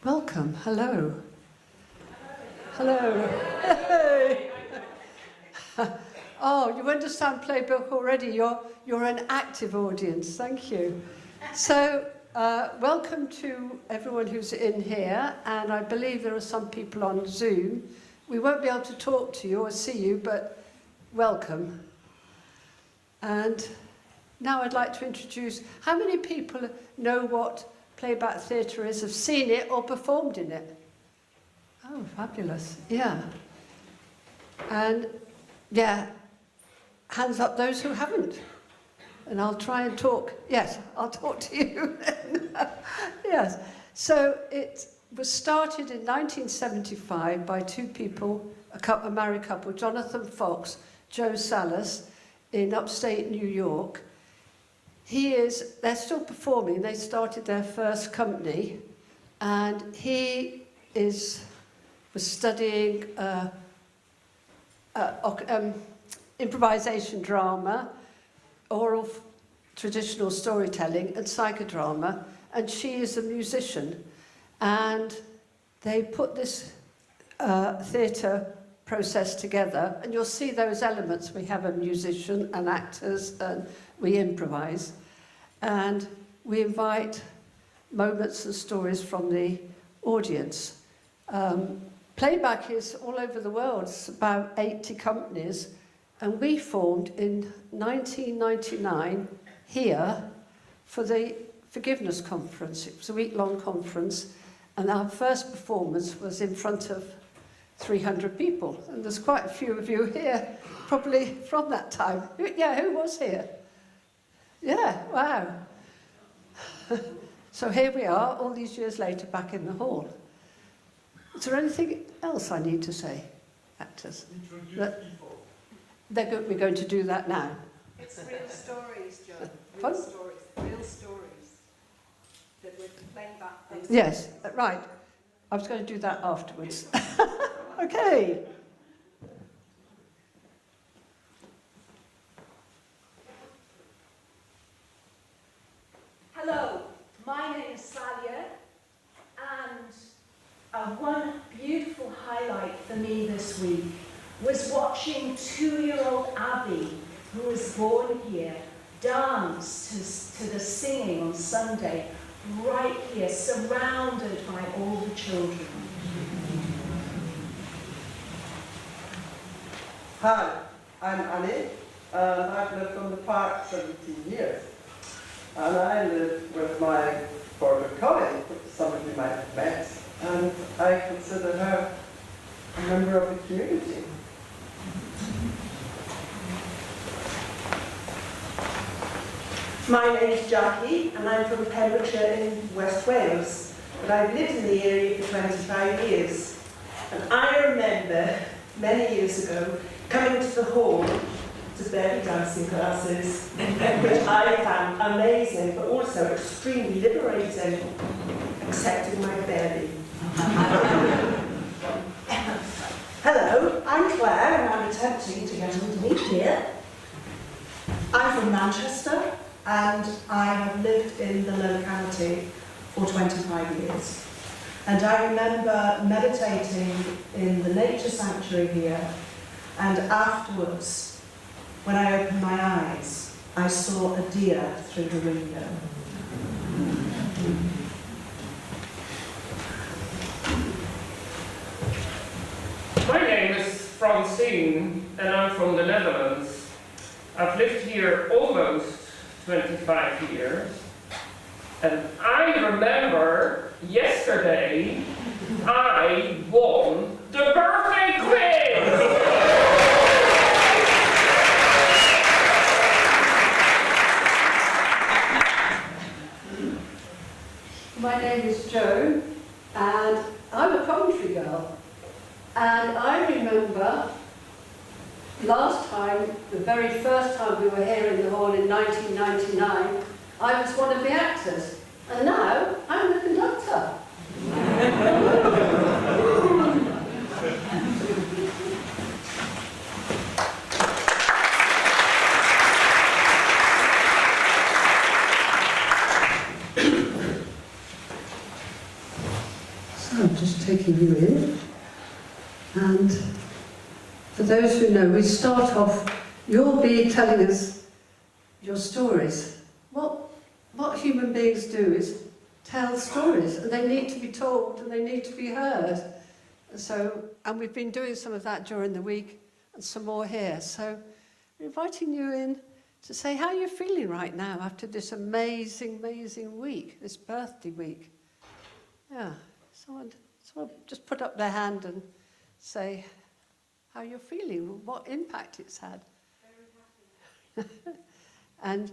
Welcome. Hello. Hello. Hey. Oh, you understand playbook already. You're an active audience. Thank you. So, welcome to everyone who's in here, and I believe there are some people on Zoom. We won't be able to talk to you or see you, but welcome. And now I'd like to introduce, how many people know what playback theatre is, have seen it or performed in it? Oh, fabulous. Yeah. And yeah, hands up those who haven't. And I'll try and talk. Yes, I'll talk to you. Yes. So it was started in 1975 by two people, a married couple, Jonathan Fox, Joe Salas, in upstate New York. They're still performing. They started their first company, and he was studying improvisation drama, oral traditional storytelling, and psychodrama, and she is a musician. And they put this theatre process together, and you'll see those elements. We have a musician and actors, and we improvise, and we invite moments and stories from the audience. Playback is all over the world. It's about 80 companies, and we formed in 1999 here for the Forgiveness Conference. It was a week-long conference, and our first performance was in front of 300 people, and there's quite a few of you here, probably from that time. Who was here? Yeah, wow. So here we are, all these years later, back in the hall. Is there anything else I need to say, actors? Introduce people. We're going to do that now. It's real stories, John. Fun? Real stories that we're playing back. Yes, right. I was going to do that afterwards. Okay. Hello, my name is Salia, and one beautiful highlight for me this week was watching 2-year-old Abby, who was born here, dance to the singing on Sunday, right here, surrounded by all the children. Hi, I'm Annie, and I've lived on the park 17 years. And I live with my former colleague, which some of you might have met, and I consider her a member of the community. My name is Jackie, and I'm from Pembrokeshire in West Wales, but I've lived in the area for 25 years. And I remember, many years ago, coming to the hall to belly dancing classes, which I found amazing, but also extremely liberating, accepting my belly. Hello, I'm Claire, and I'm attempting to get underneath here. I'm from Manchester, and I have lived in the locality for 25 years. And I remember meditating in the nature sanctuary here, and afterwards, when I opened my eyes, I saw a deer through the window. My name is Francine, and I'm from the Netherlands. I've lived here almost 25 years, and I remember yesterday I won the birthday quiz! My name is Jo, and I'm a Coventry girl. And I remember last time, the very first time we were here in the hall in 1999, I was one of the actors. And now I'm the conductor. just taking you in. And for those who know, we start off, you'll be telling us your stories. What human beings do is tell stories, and they need to be told and they need to be heard. And we've been doing some of that during the week and some more here. So we're inviting you in to say how you're feeling right now after this amazing, amazing week, this birthday week. Yeah, someone just put up their hand and say how you're feeling, what impact it's had. Very happy.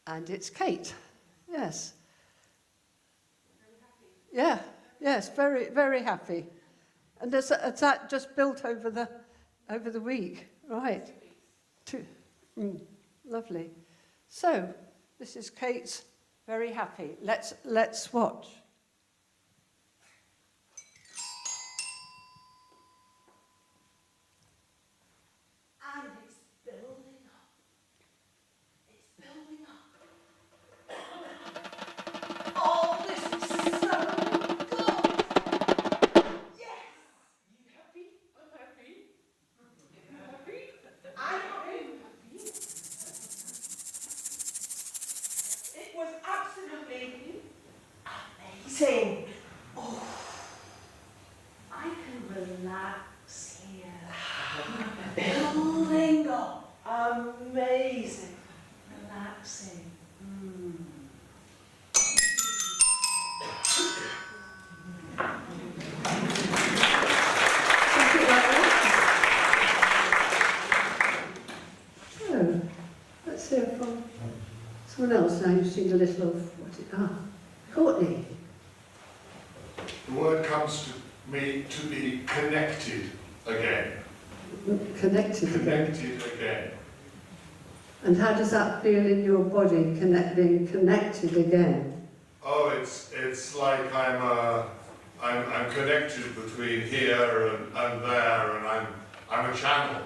and it's Kate, yes. Very happy. Yeah, yes, very, very happy. And has that just built over the week, right? 2 weeks. Lovely. So, this is Kate's very happy. Let's watch. And it's building up. It's building up. Oh, this is so good. Yes. You happy? I'm happy. You happy? I'm happy. It was absolutely amazing. Oh, I can relax here. Building up. Amazing. Relaxing. Something like that. So, let's hear from someone else now. You've seen a little of Courtney. The word comes to me to be connected again. Connected again. Connected again. And how does that feel in your body, being connected again? Oh, it's like I'm connected between here and there, and I'm a channel.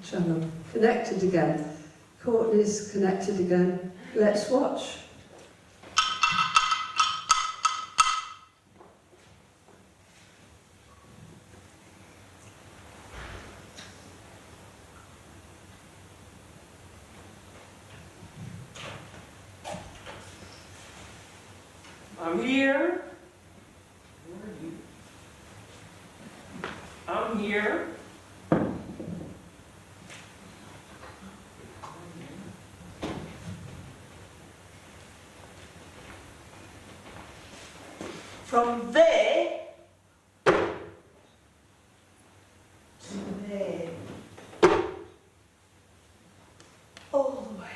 Channel. Connected again. Courtney's connected again. Let's watch. I'm here. Where are you? I'm here. From there to there. All the way.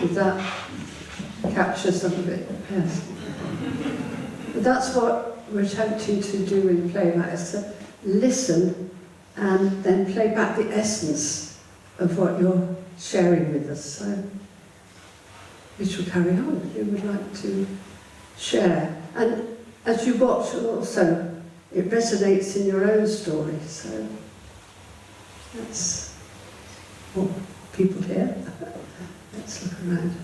Did that capture some of it? Yes. But that's what we're attempting to do in playback, is to listen and then play back the essence of what you're sharing with us. So we shall carry on if you would like to share. And as you watch also, it resonates in your own story. So that's what people hear. Let's look around.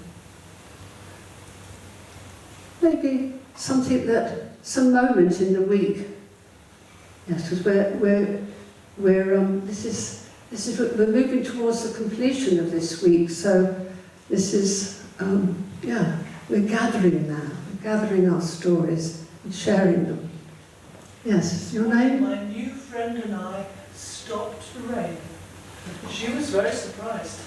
Maybe something some moment in the week. Yes, because we're moving towards the completion of this week. So this is we're gathering now. We're gathering our stories and sharing them. Yes, your name? My new friend and I stopped the rain. She was very surprised.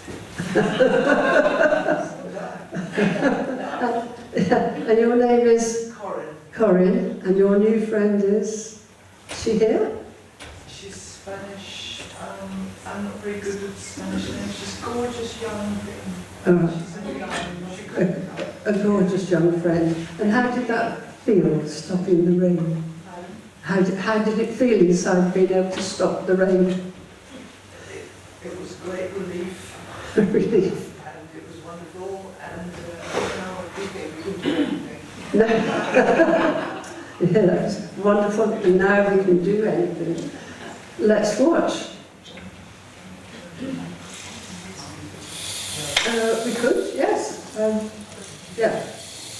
And your name is? Corin. Corin. And your new friend is? She here? She's Spanish. I'm not very good at Spanish names. She's a gorgeous young thing. A gorgeous young friend. And how did that feel, stopping the rain? How did it feel inside being able to stop the rain? It was a great relief. Relief. And it was wonderful. And now I think we could No. Yeah, that's wonderful. And now we can do anything. Let's watch. We could, yes. Yeah,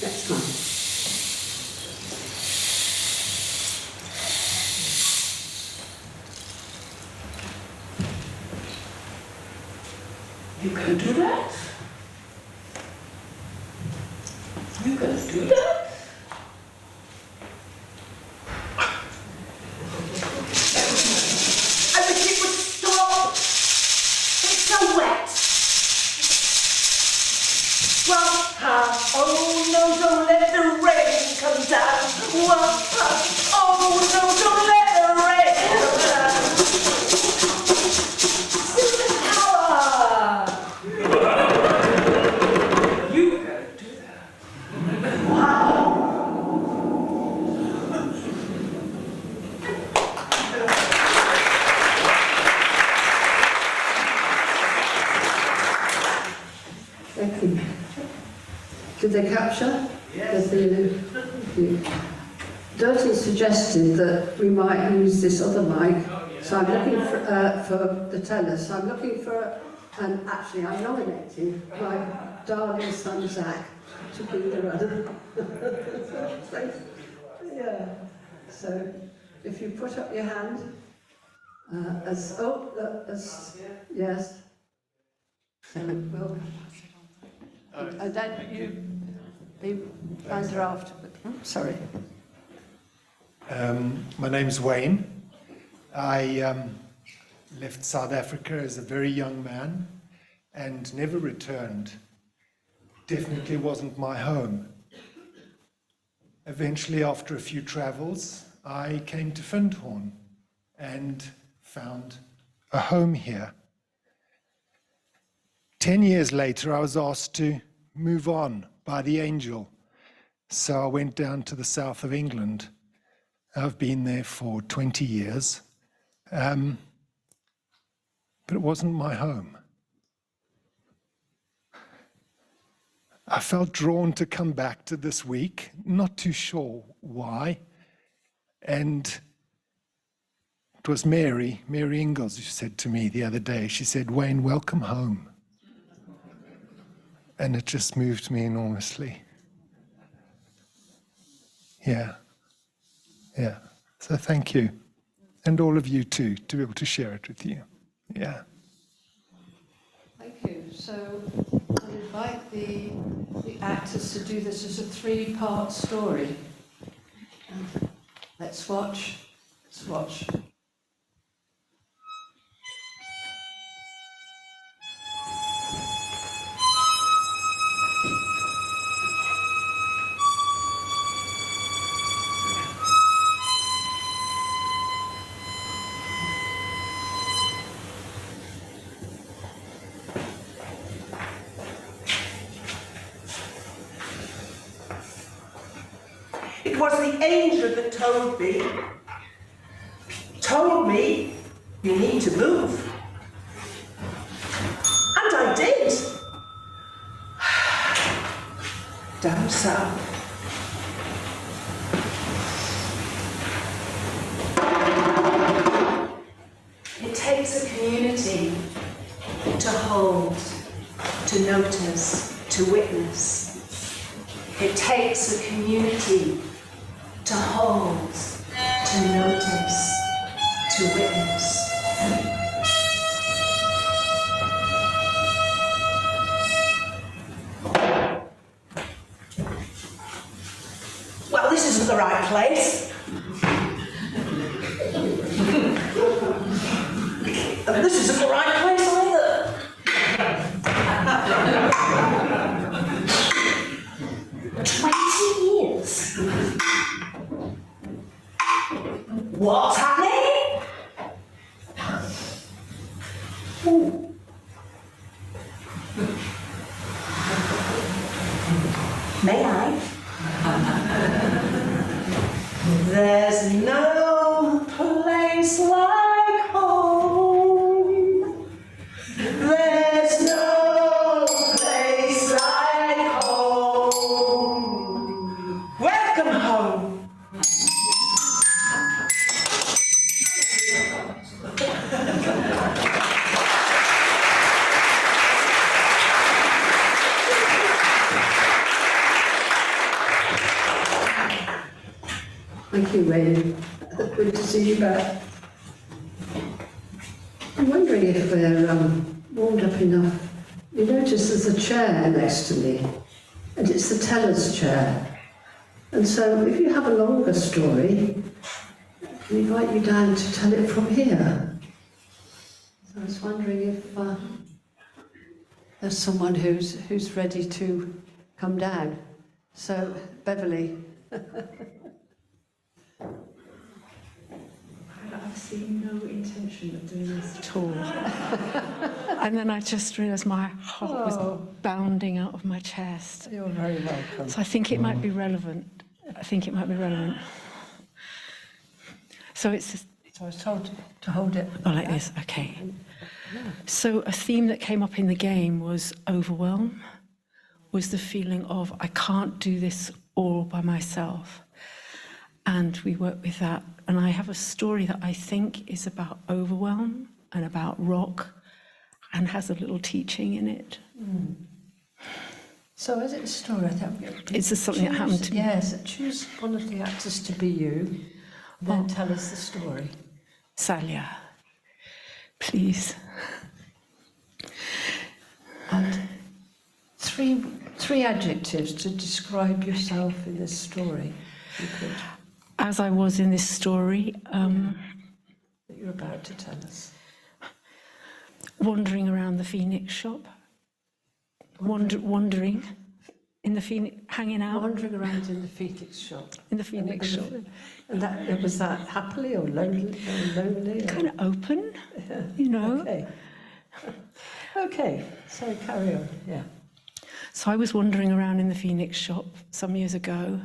next time. You can do that? You can do that? I wish it would stop. It's so wet. Well, oh no, don't let the rain come down. Well, oh no, don't let the rain come down. You can do that. Wow. Thank you. Did they capture? Yes. Dirty suggested that we might use this other mic, so I'm looking for the tenors. So I'm looking for, and actually I'm nominating my darling son Zach to be the runner. Yeah. So if you put up your hand, yes. Well, and then you be under after. Sorry. My name's Wayne. I left South Africa as a very young man and never returned. Definitely wasn't my home. Eventually, after a few travels, I came to Findhorn and found a home here. 10 years later, I was asked to move on by the angel. So I went down to the south of England. I've been there for 20 years, but it wasn't my home. I felt drawn to come back to this week, not too sure why, and it was Mary Ingalls, who said to me the other day, she said, "Wayne, welcome home." And it just moved me enormously. Yeah. So thank you. And all of you too, to be able to share it with you. Yeah. Thank you. So I'll invite the actors to do this as a 3-part story. Let's watch. It was the angel that told me, you need to move. And I did. Down south. It takes a community to hold, to notice, to witness. It takes a community to hold, to notice, to witness. Well, this isn't the right place. And this isn't the right place either. 20 years. What's happening? Ooh. May I? There's no place like home. There's no place like home. Where Thank you, Wayne. Good to see you back. I'm wondering if we're warmed up enough. You notice there's a chair next to me, and it's the teller's chair. And so if you have a longer story, I invite you down to tell it from here. So I was wondering if there's someone who's ready to come down. So, Beverly. I've seen no intention of doing this at all. And then I just realised my heart was bounding out of my chest. You're very welcome. So I think it might be relevant. So it's... So I was told to hold it. Oh, like this, okay. So a theme that came up in the game was overwhelm, was the feeling of I can't do this all by myself. And we work with that. And I have a story that I think is about overwhelm and about rock and has a little teaching in it. Mm. So is it a story? I think It's just something that happened to me. Yes, choose one of the actors to be you, then tell us the story. Salia, please. And three adjectives to describe yourself in this story, if you could. As I was in this story, That you're about to tell us. wandering around the Phoenix shop, wandering in the Phoenix, hanging out Wandering around in the Phoenix shop. in the Phoenix shop. And that was that happily or lonely? Or Kind of open, you know. Okay. Okay, so carry on, yeah. So I was wandering around in the Phoenix shop some years ago,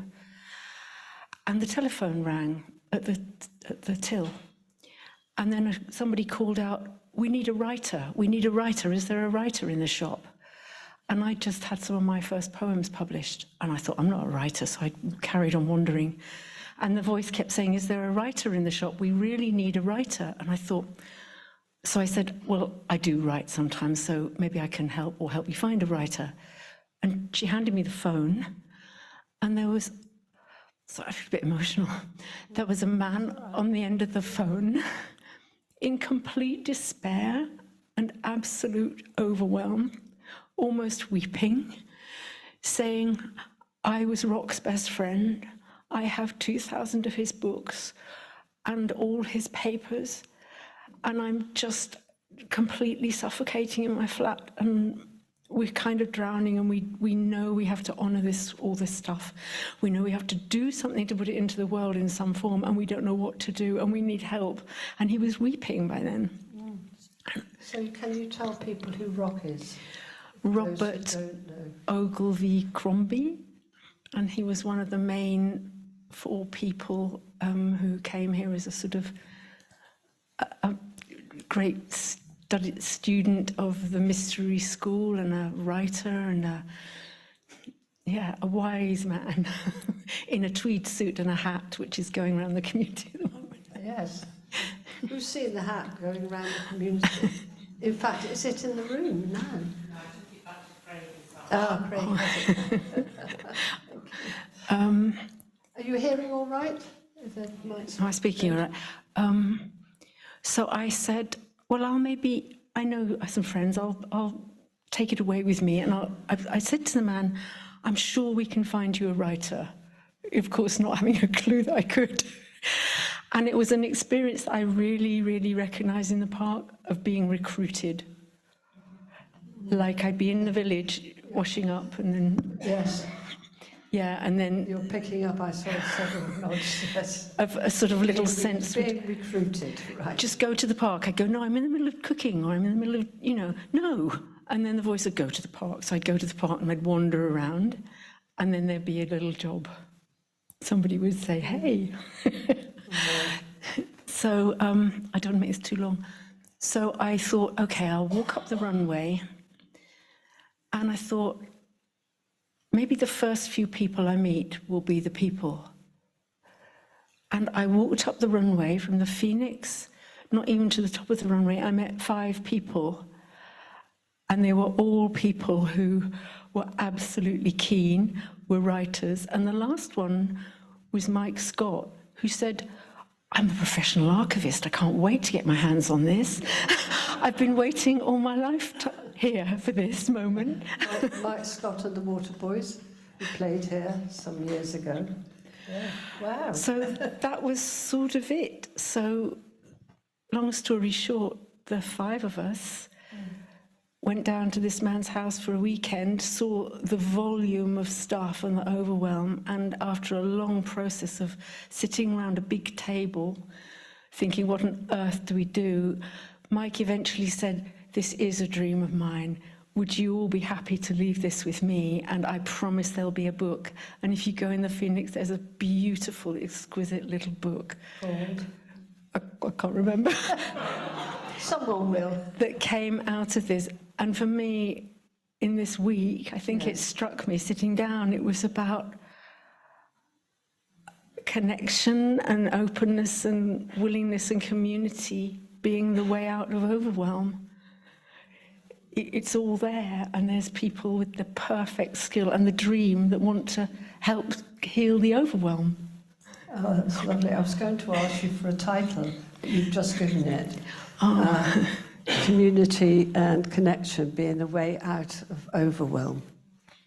and the telephone rang at the till. And then somebody called out, we need a writer, is there a writer in the shop? And I just had some of my first poems published, and I thought, I'm not a writer, so I carried on wandering. And the voice kept saying, is there a writer in the shop? We really need a writer. And I thought, so I said, well, I do write sometimes, so maybe I can help you find a writer. And she handed me the phone, and there was, sorry, I feel a bit emotional. There was a man on the end of the phone in complete despair and absolute overwhelm, almost weeping, saying, I was Rock's best friend. I have 2,000 of his books and all his papers, and I'm just completely suffocating in my flat, and we're kind of drowning, and we know we have to honour all this stuff. We know we have to do something to put it into the world in some form, and we don't know what to do, and we need help. And he was weeping by then. So can you tell people who Rock is? Robert Ogilvy Crombie, and he was one of the main 4 people who came here as a sort of a great student of the mystery school, and a writer, and a wise man in a tweed suit and a hat, which is going around the community at the moment. Yes. Who's seen the hat going around the community? In fact, is it in the room now? Oh, Craig. Are you hearing all right? Am I speaking all right? So I said, well, I know some friends, I'll take it away with me. And I said to the man, I'm sure we can find you a writer. Of course, not having a clue that I could. And it was an experience that I really, really recognised in the park of being recruited. Like I'd be in the village washing up, and then... Yes. Yeah, and then... You're picking up, I saw several nods, yes. Of a sort of little sense... Being recruited, right. Just go to the park. I'd go, no, I'm in the middle of cooking, or I'm in the middle of, no. And then the voice would go to the park. So I'd go to the park and I'd wander around, and then there'd be a little job. Somebody would say, hey. So I don't make this too long. So I thought, okay, I'll walk up the runway. And I thought, maybe the first few people I meet will be the people. And I walked up the runway from the Phoenix, not even to the top of the runway. I met 5 people, and they were all people who were absolutely keen, were writers. And the last one was Mike Scott, who said, "I'm a professional archivist. I can't wait to get my hands on this. I've been waiting all my life here for this moment." Mike Scott and the Waterboys, who played here some years ago. Yeah. Wow. So that was sort of it. So, long story short, the 5 of us went down to this man's house for a weekend, saw the volume of stuff and the overwhelm, and after a long process of sitting around a big table, thinking, what on earth do we do? Mike eventually said, "This is a dream of mine. Would you all be happy to leave this with me? And I promise there'll be a book." And if you go in the Phoenix, there's a beautiful, exquisite little book. Called? I can't remember. Someone will. That came out of this. And for me, in this week, I think it struck me sitting down, it was about connection and openness and willingness and community being the way out of overwhelm. It's all there, and there's people with the perfect skill and the dream that want to help heal the overwhelm. Oh, that's lovely. I was going to ask you for a title, but you've just given it. Community and connection being the way out of overwhelm.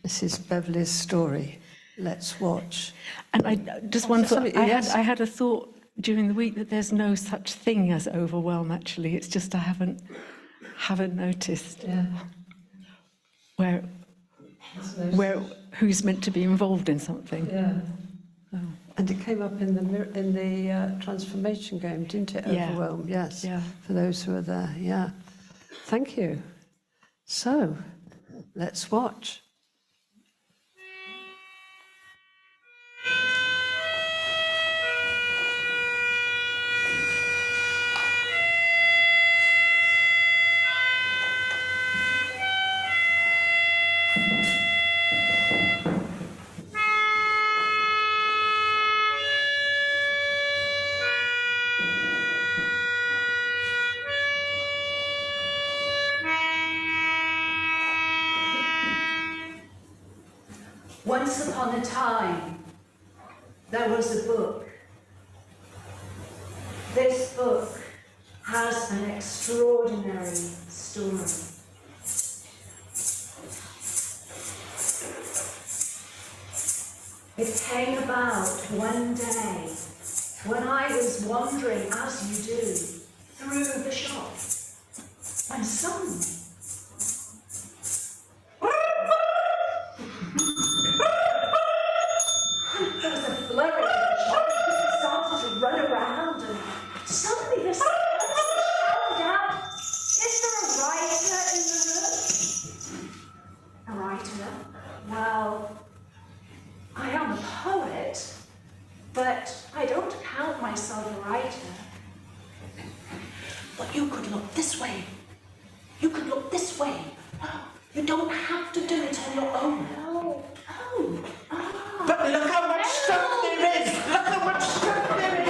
This is Beverly's story. Let's watch. And I just one thought, yes. I had a thought during the week that there's no such thing as overwhelm, actually. It's just I haven't noticed where who's meant to be involved in something. Yeah. Oh. And it came up in the transformation game, didn't it? Yeah. Overwhelm, yes. Yeah. For those who are there, yeah. Thank you. So, let's watch. Once upon a time, there was a book. This book has an extraordinary story. It came about one day when I was wandering, as you do, through the shop, and suddenly there was a flurry in the shop. People started to run around, and suddenly this person shouted out, "Is there a writer in the room?" A writer? Well, I am a poet, but I don't count myself a writer. But you could look this way. You could look this way. You don't have to do it on your own. But look how much stuff there is! Look how much stuff there is!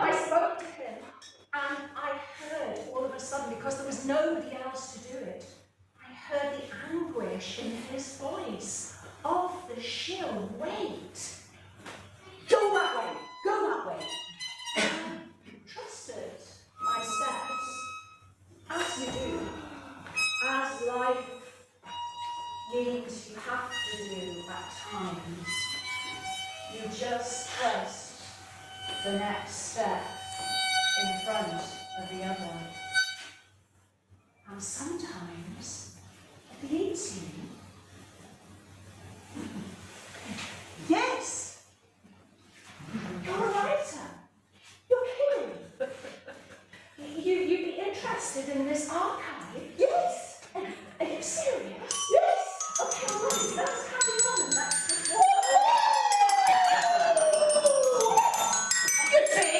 I spoke to him, and I heard all of a sudden, because there was nobody else to do it, I heard the anguish in his voice of the sheer weight. Go that way! Go that way! Trusted my steps, as you do, as life means you have to do at times. You just trust the next step in front of the other. And sometimes it leads you. Yes! You're a writer. You're kidding. You'd be interested in this archive? Yes. Are you serious? Yes. Okay, all right. Let's carry on and let's just walk. You see?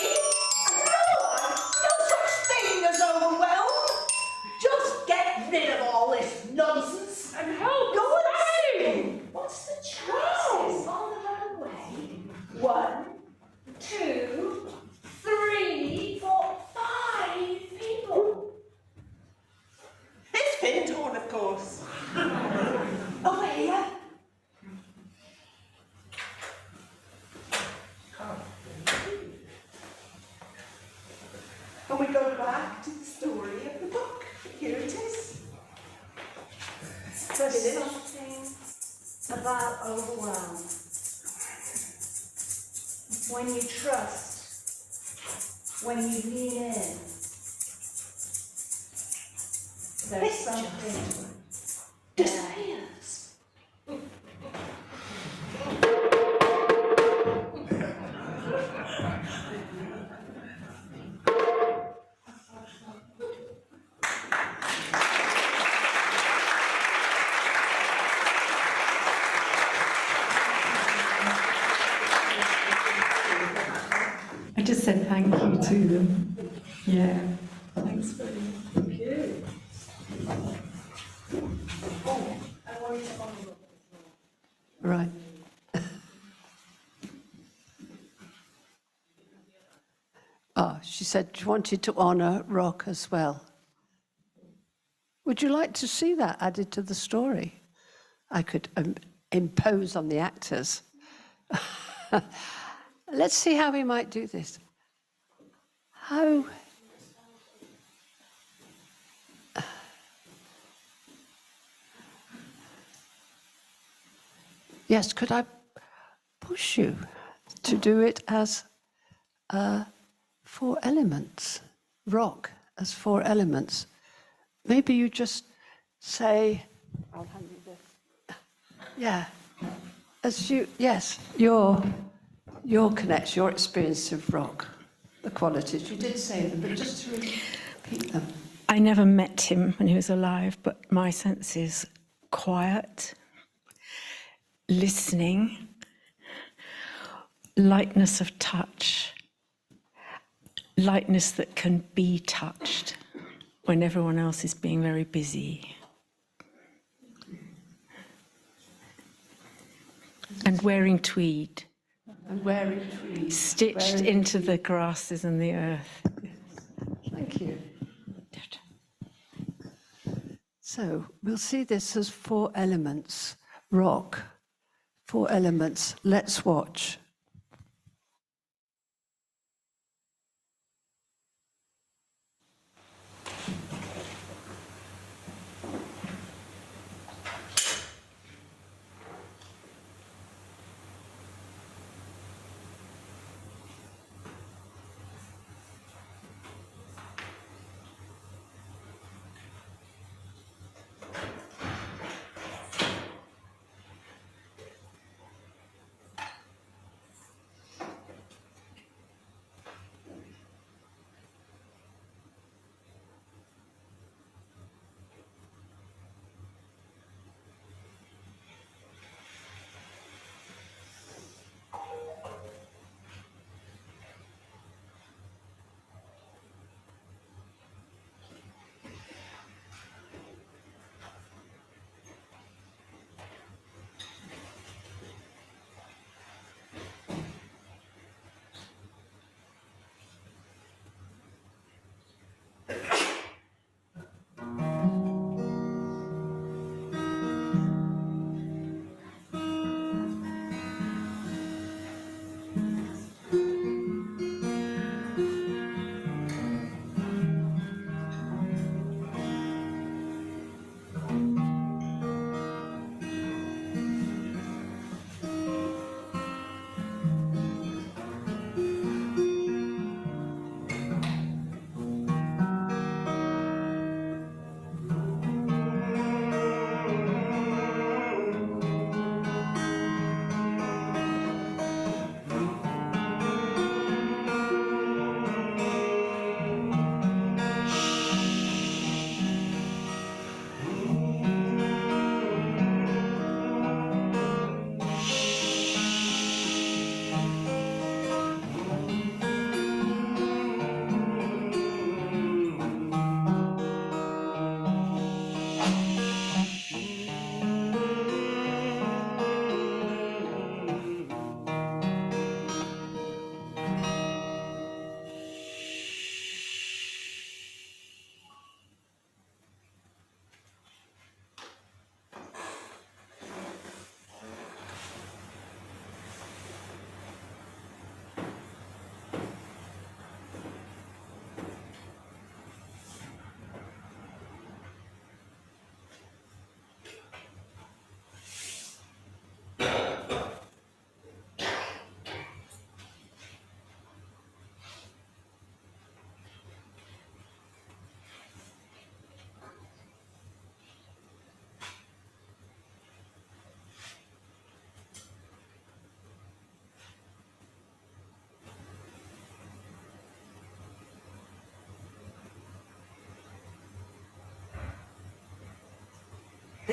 No such thing as overwhelmed. Just get rid of all this nonsense and help. Go away. What's the chances on the runway? 1, 2, 3, 4, 5 people. And we go back to the story of the book. Here it is. There's something about overwhelm. When you trust, when you lean in, there's something disappears. I just said thank you to them. Yeah. Thanks very much. Thank you. Oh, I want you to honour it. Right. Oh, she said she wanted to honour Rock as well. Would you like to see that added to the story? I could impose on the actors. Let's see how we might do this. How? Yes, could I push you to do it as 4 elements? Rock as 4 elements. Maybe you just say, I'll hand you this. Yeah, as you, yes, your connection, your experience of rock, the qualities. You did say them, but just to repeat them. I never met him when he was alive, but my sense is quiet, listening, lightness of touch, lightness that can be touched when everyone else is being very busy. And wearing tweed. And wearing tweed. Stitched into the grasses and the earth. Thank you. So we'll see this as 4 elements. Rock, 4 elements. Let's watch.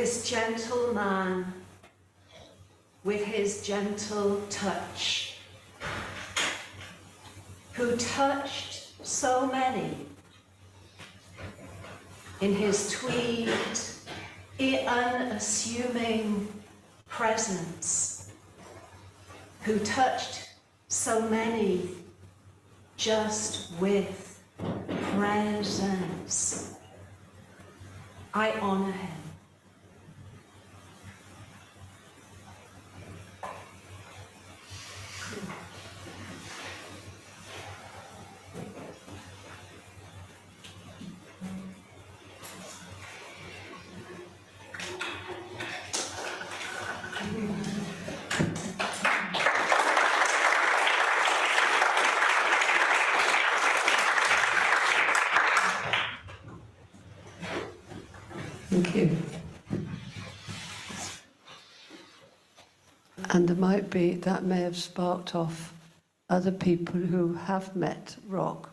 this gentle man with his gentle touch, who touched so many in his tweed, unassuming presence, who touched so many just with presence. I honor him. Thank you. And that may have sparked off other people who have met Rock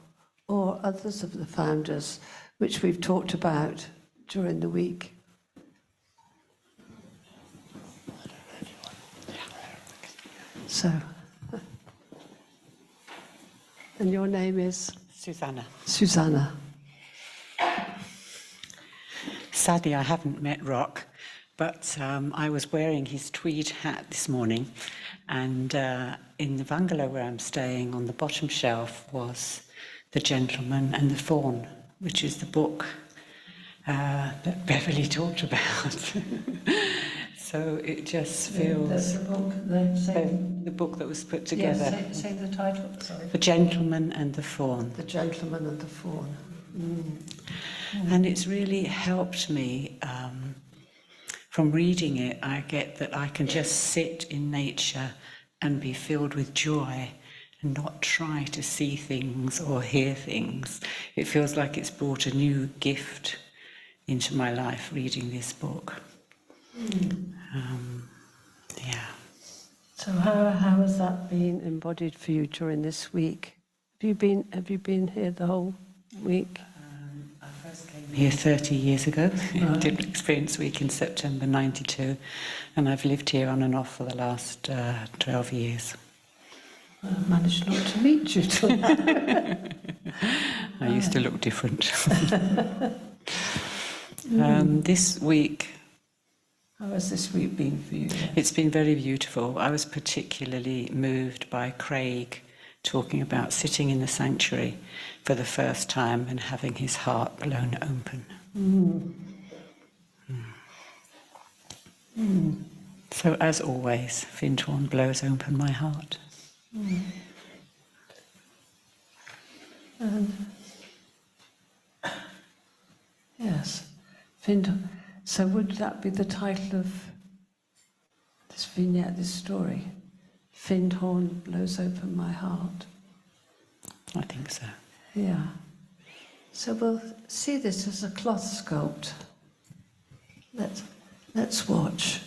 or others of the founders, which we've talked about during the week. So, and your name is? Susanna. Susanna. Sadly, I haven't met Rock, but I was wearing his tweed hat this morning, and in the bungalow where I'm staying, on the bottom shelf was The Gentleman and the Fawn, which is the book that Beverly talked about. So it just feels... The book that was put together. Yes, say the title, sorry. The Gentleman and the Fawn. The Gentleman and the Fawn. And it's really helped me. From reading it, I get that I can just sit in nature and be filled with joy and not try to see things or hear things. It feels like it's brought a new gift into my life, reading this book. Yeah. So how has that been embodied for you during this week? Have you been here the whole week? I first came here 30 years ago. Right. Did an experience week in September '92, and I've lived here on and off for the last 12 years. I managed not to meet you till now. I used to look different. This week... How has this week been for you? It's been very beautiful. I was particularly moved by Craig talking about sitting in the sanctuary for the first time and having his heart blown open. So, as always, Findhorn blows open my heart. Yes, Findhorn. So would that be the title of this vignette, this story? Findhorn blows open my heart. I think so. Yeah. So we'll see this as a cloth sculpt. Let's watch.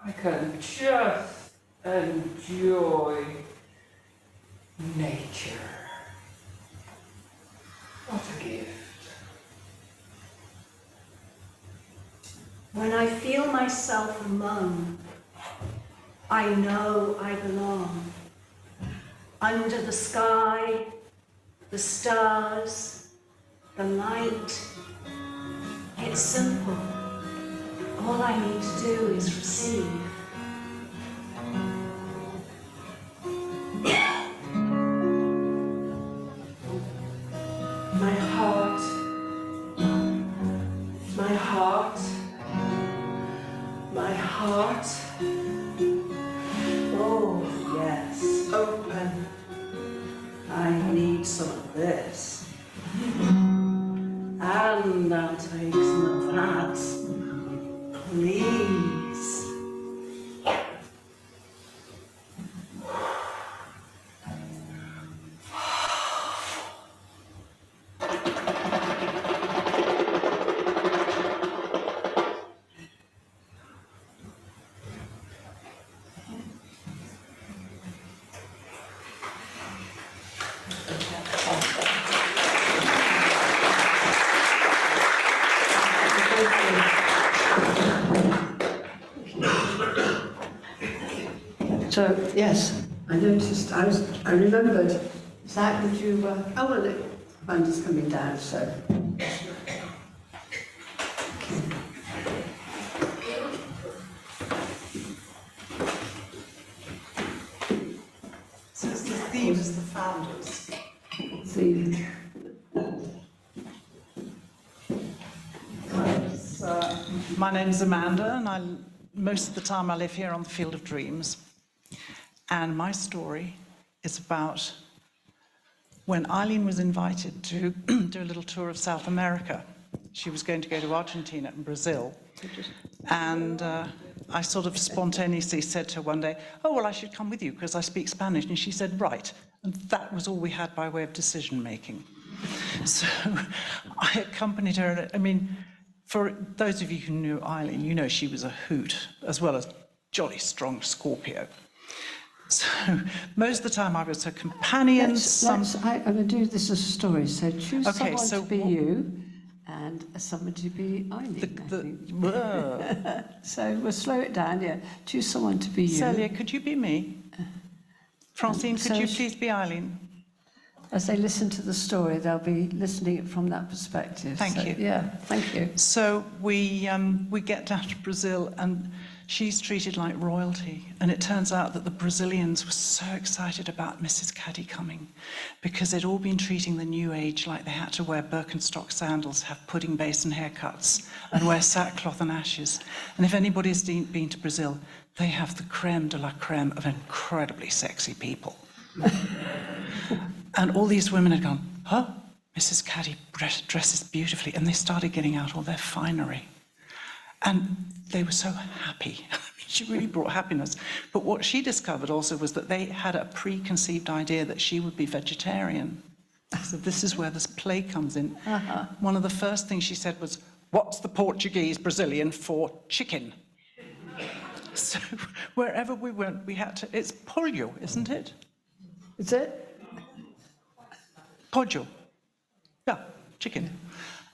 I can just enjoy nature. What a gift. When I feel myself among, I know I belong. Under the sky, the stars, the light, it's simple. All I need to do is receive. My heart, my heart, my heart. Oh, yes, open. I need some of this. And I'll take some of that. Please. So, yes, I noticed, I remembered, Zach, that you were, oh, well, the band is coming down, so. So it's the thieves, the founders. The, My name's Amanda, and most of the time I live here on the Field of Dreams. And my story is about when Eileen was invited to do a little tour of South America. She was going to go to Argentina and Brazil. And I sort of spontaneously said to her one day, oh, well, I should come with you because I speak Spanish. And she said, right. And that was all we had by way of decision making. So I accompanied her. I mean, for those of you who knew Eileen, you know she was a hoot, as well as jolly strong Scorpio. So most of the time I was her companion. I'm going to do this as a story. So choose someone to be you and someone to be Eileen. So we'll slow it down. Yeah, choose someone to be you. Celia, could you be me? Francine, could you please be Eileen? As they listen to the story, they'll be listening from that perspective. Thank you. Yeah, thank you. So we get down to Brazil, and she's treated like royalty. And it turns out that the Brazilians were so excited about Mrs. Caddy coming because they'd all been treating the new age like they had to wear Birkenstock sandals, have pudding basin haircuts, and wear sackcloth and ashes. And if anybody's been to Brazil, they have the creme de la creme of incredibly sexy people. And all these women had gone, oh, Mrs. Caddy dresses beautifully. And they started getting out all their finery. And they were so happy. She really brought happiness. But what she discovered also was that they had a preconceived idea that she would be vegetarian. So this is where this play comes in. One of the first things she said was, what's the Portuguese Brazilian for chicken? So wherever we went, we had to, it's pollo, isn't it? Is it? Pollo. Yeah, chicken.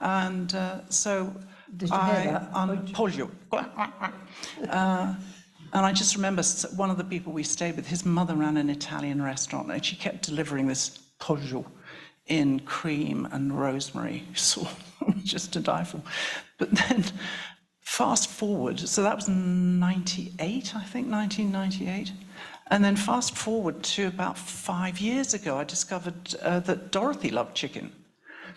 And so Did you hear that? Pollo. And I just remember one of the people we stayed with, his mother ran an Italian restaurant, and she kept delivering this pollo in cream and rosemary sauce, just to die for. But then fast forward, so that was 98, I think, 1998. And then fast forward to about 5 years ago, I discovered that Dorothy loved chicken.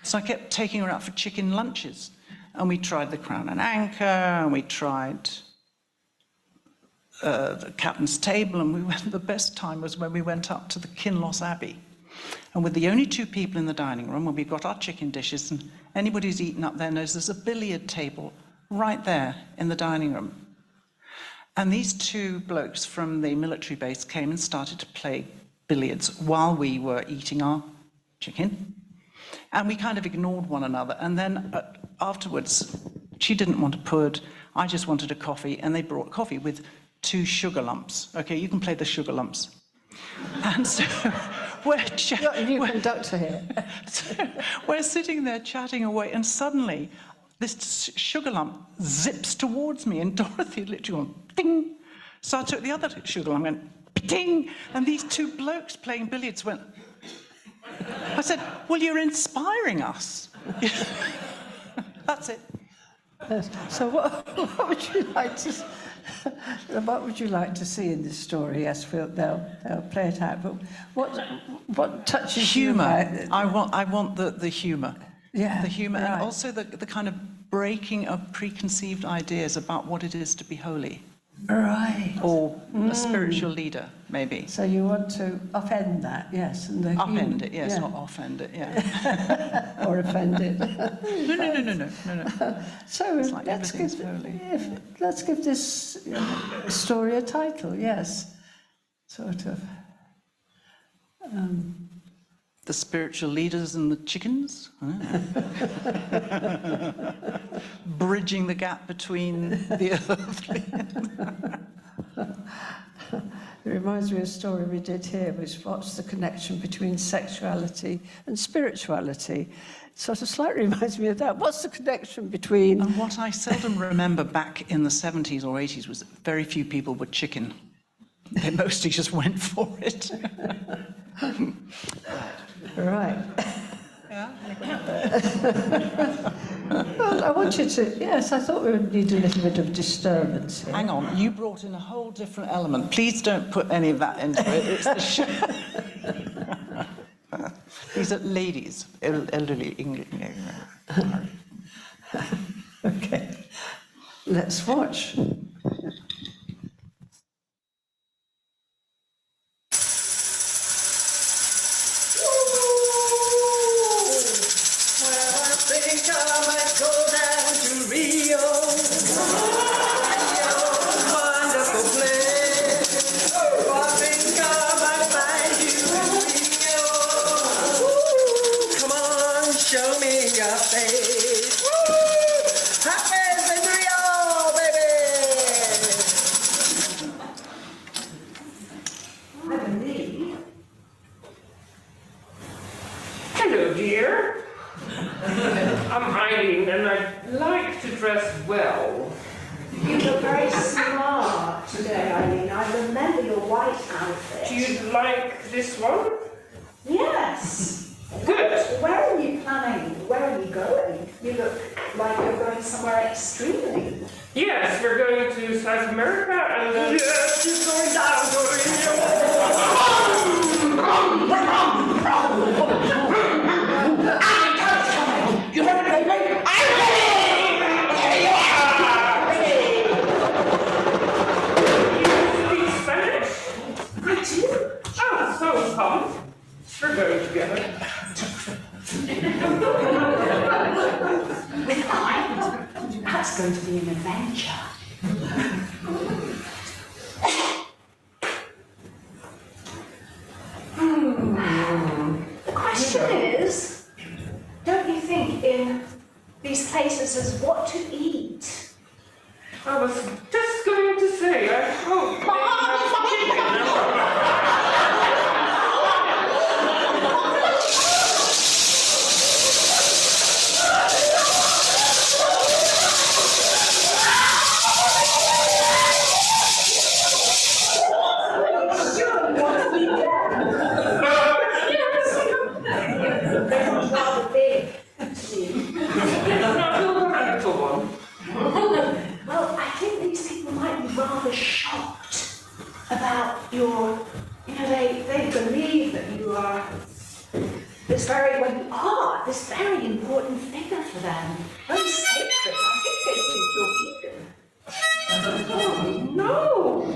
So I kept taking her out for chicken lunches. And we tried the Crown and Anchor, and we tried the Captain's Table, and the best time was when we went up to the Kinloss Abbey. And with the only two people in the dining room, when we got our chicken dishes, and anybody who's eaten up there knows there's a billiard table right there in the dining room. And these two blokes from the military base came and started to play billiards while we were eating our chicken. And we kind of ignored one another. And then afterwards, she didn't want a pud, I just wanted a coffee, and they brought coffee with 2 sugar lumps. Okay, you can play the sugar lumps. And so You're a new conductor here. So we're sitting there chatting away, and suddenly this sugar lump zips towards me, and Dorothy literally went, ding. So I took the other sugar lump and went, ding. And these two blokes playing billiards went, I said, well, you're inspiring us. That's it. Yes. So what would you like to what would you like to see in this story? Yes, they'll play it out. But what touches Humour. you? I want the humour. Yeah, The humour, right. and also the kind of breaking of preconceived ideas about what it is to be holy. Right. Or a spiritual leader, maybe. So you want to upend that, yes? And Upend it, yes, yeah. not offend it, yeah. Or offend it. No. So It's like let's everything's holy. let's give this story a title, yes. Sort of. The spiritual leaders and the chickens. Bridging the gap between the earthly. It reminds me of a story we did here, which what's the connection between sexuality and spirituality? It sort of slightly reminds me of that. What's the connection between... And what I seldom remember back in the 70s or 80s was that very few people were chicken. They mostly just went for it. Right. Yeah? Well, I want you to... Yes, I thought we would need a little bit of disturbance here. Hang on, you brought in a whole different element. Please don't put any of that into it. It's the show. These are ladies, elderly English. Okay. Let's watch. Hello, dear. I'm Eileen, and I'd like to dress well. You look very smart today, Eileen. I remember your white outfit. Do you like this one? Yes. Good. Where are you planning? Where are you going? You look like you're going somewhere extremely. Yes, we're going to South America, and yes, she's going down to You heard it, baby? I'm ready! You speak Spanish? I do. Oh, so come. We're going together. With I? That's going to be an adventure. The question is, don't you think in these places there's what to eat? I was just going to say, I hope they have chicken. Well, I think these people might be rather shocked about your, they believe that you are this very important figure for them. Very sacred. I think they think you're vegan. Oh, no! We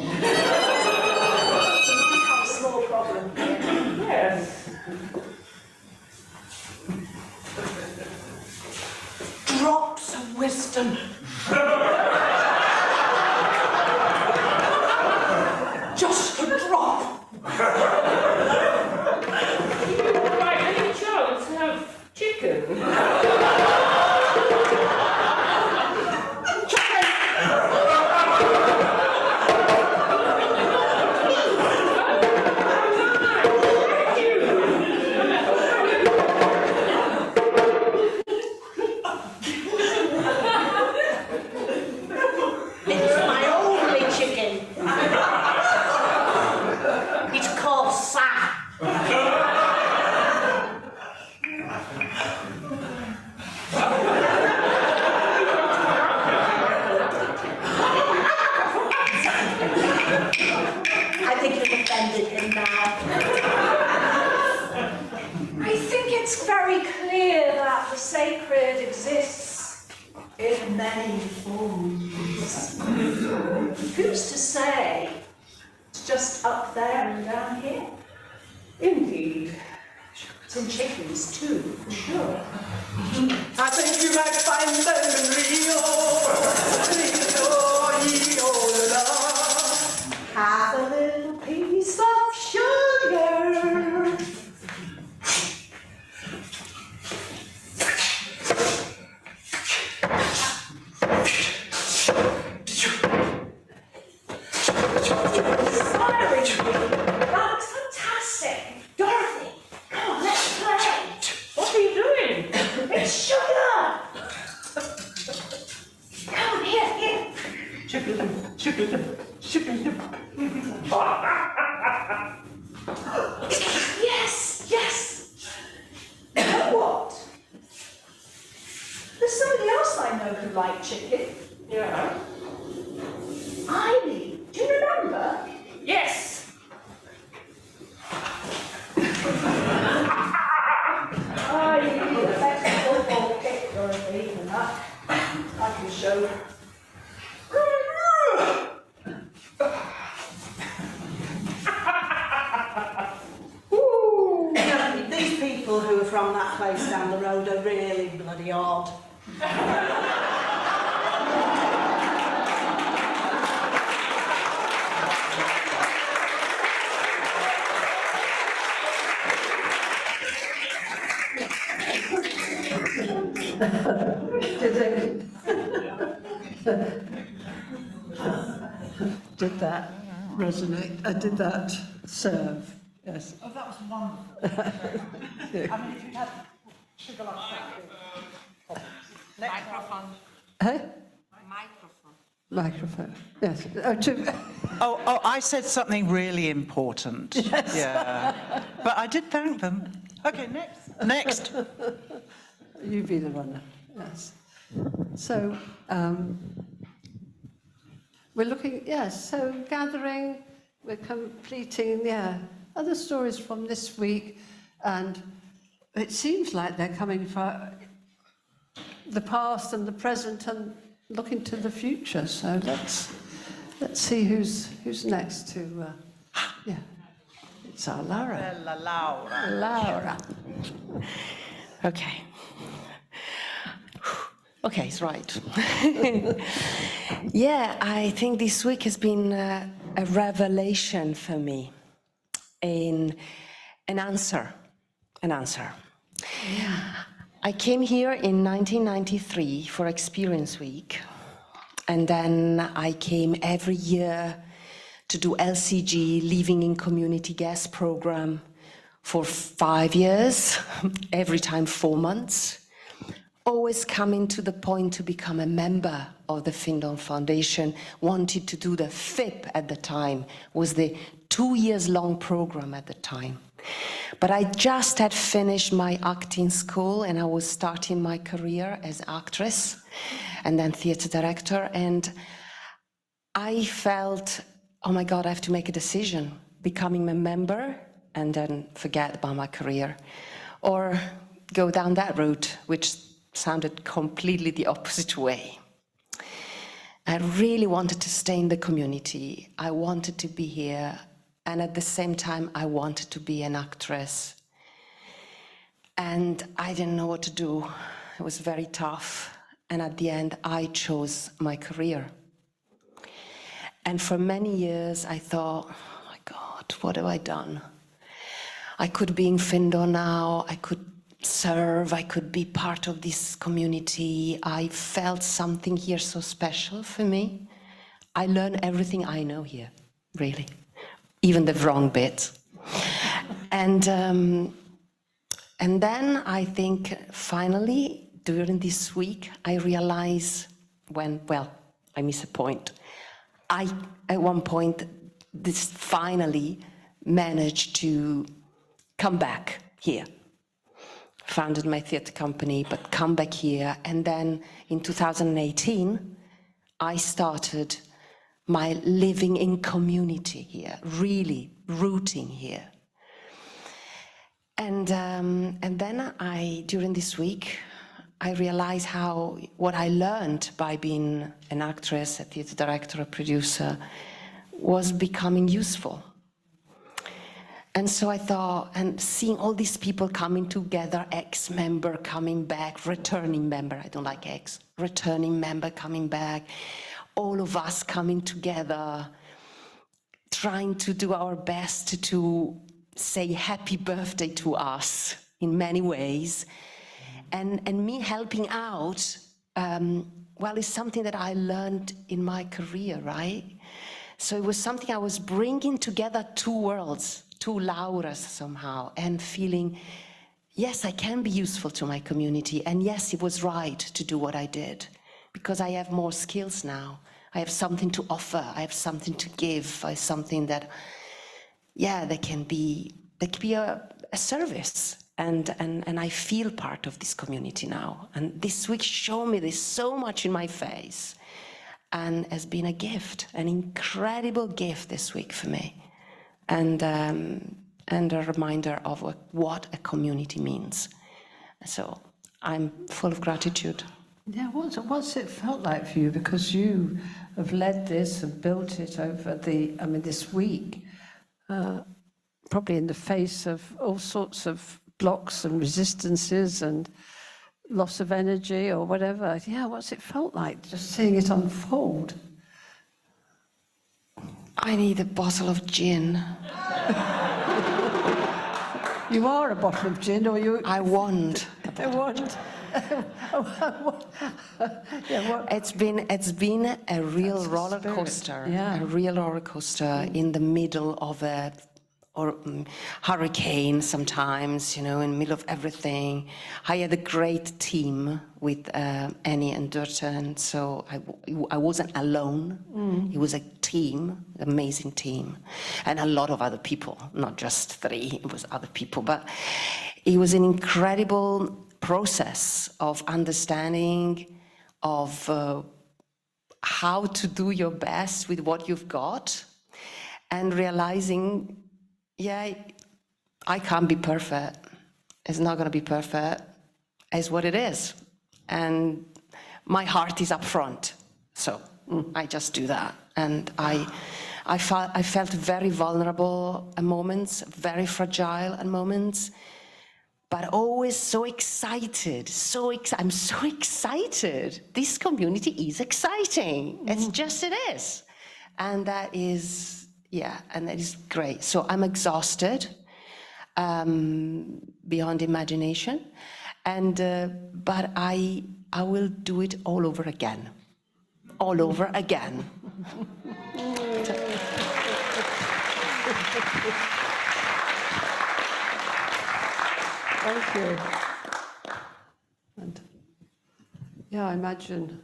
might have a small problem here. Yes. Drops of wisdom. Just a drop. By any chance have chicken? sacred exists in many forms. Who's to say it's just up there and down here? Indeed. Some chickens too, for sure. I think you might find them in Rio, Have a little piece of sugar. Inspiring you. That was fantastic. Dorothy, come on, let's play. What are you doing? It's sugar. Come on, here. Yes. You know what? There's somebody else I know who liked chicken. Yeah. Ivy, do you remember? Yes. Oh, you need a better football kick, Dorothy, than that. I can show you. These people who are from that place down the road are really bloody odd. Did that resonate? Did that serve? Yes. Oh, that was wonderful. I mean, if you had sugar like that. Microphone. Hey? Microphone. Microphone. Yes. Oh, I said something really important. Yes. Yeah. But I did thank them. Okay, next. You be the runner. Yes. So, we're looking, yes, so gathering, we're completing, other stories from this week, and it seems like they're coming from the past and the present and looking to the future. So let's see who's next to, it's our Laura. Laura. Okay. Okay, it's right. Yeah, I think this week has been a revelation for me, an answer. I came here in 1993 for Experience Week, and then I came every year to do LCG, Living in Community Guest Program, for 5 years, every time 4 months. Always coming to the point to become a member of the Findhorn Foundation, wanted to do the FIP at the time, was the 2 years long program at the time. But I just had finished my acting school and I was starting my career as actress and then theatre director, and I felt, oh my God, I have to make a decision, becoming a member and then forget about my career, or go down that route, which sounded completely the opposite way. I really wanted to stay in the community. I wanted to be here, and at the same time, I wanted to be an actress. And I didn't know what to do. It was very tough. And at the end, I chose my career. And for many years, I thought, oh my God, what have I done? I could be in Findhorn now, I could serve, I could be part of this community. I felt something here so special for me. I learned everything I know here, really, even the wrong bit. And then I think finally, during this week, I realized I miss a point. At one point, this finally managed to come back here. Founded my theatre company, but come back here. And then in 2018, I started my living in community here, really rooting here. And then during this week, I realized how what I learned by being an actress, a theatre director, a producer, was becoming useful. And so I thought, and seeing all these people coming together, ex-member coming back, returning member, I don't like ex, returning member coming back, all of us coming together, trying to do our best to say happy birthday to us in many ways, and me helping out, well, it's something that I learned in my career, right? So it was something I was bringing together two worlds, two Lauras somehow, and feeling, yes, I can be useful to my community, and yes, it was right to do what I did, because I have more skills now. I have something to offer, I have something to give, I have something that, yeah, that can be a service, and I feel part of this community now. And this week showed me this so much in my face, and has been a gift, an incredible gift this week for me. And a reminder of what a community means. So I'm full of gratitude. Yeah, what's it felt like for you? Because you have led this and built it over this week, probably in the face of all sorts of blocks and resistances and loss of energy or whatever. Yeah, what's it felt like just seeing it unfold? I need a bottle of gin. You are a bottle of gin, or you? I want. I want. Yeah, it's been a real roller coaster. Yeah. A real roller coaster in the middle of a hurricane sometimes, in the middle of everything. I had a great team with Annie and Durton, so I wasn't alone. It was a team, amazing team, and a lot of other people, not just three, it was other people, but it was an incredible process of understanding of how to do your best with what you've got, and realizing, yeah, I can't be perfect. It's not going to be perfect. It's what it is. And my heart is up front. So I just do that. And I felt very vulnerable at moments, very fragile at moments, but always so excited, I'm so excited. This community is exciting. It's just, it is. And that is, yeah, and that is great. So I'm exhausted beyond imagination, and but I will do it all over again. All over again. Thank you. And yeah, I imagine.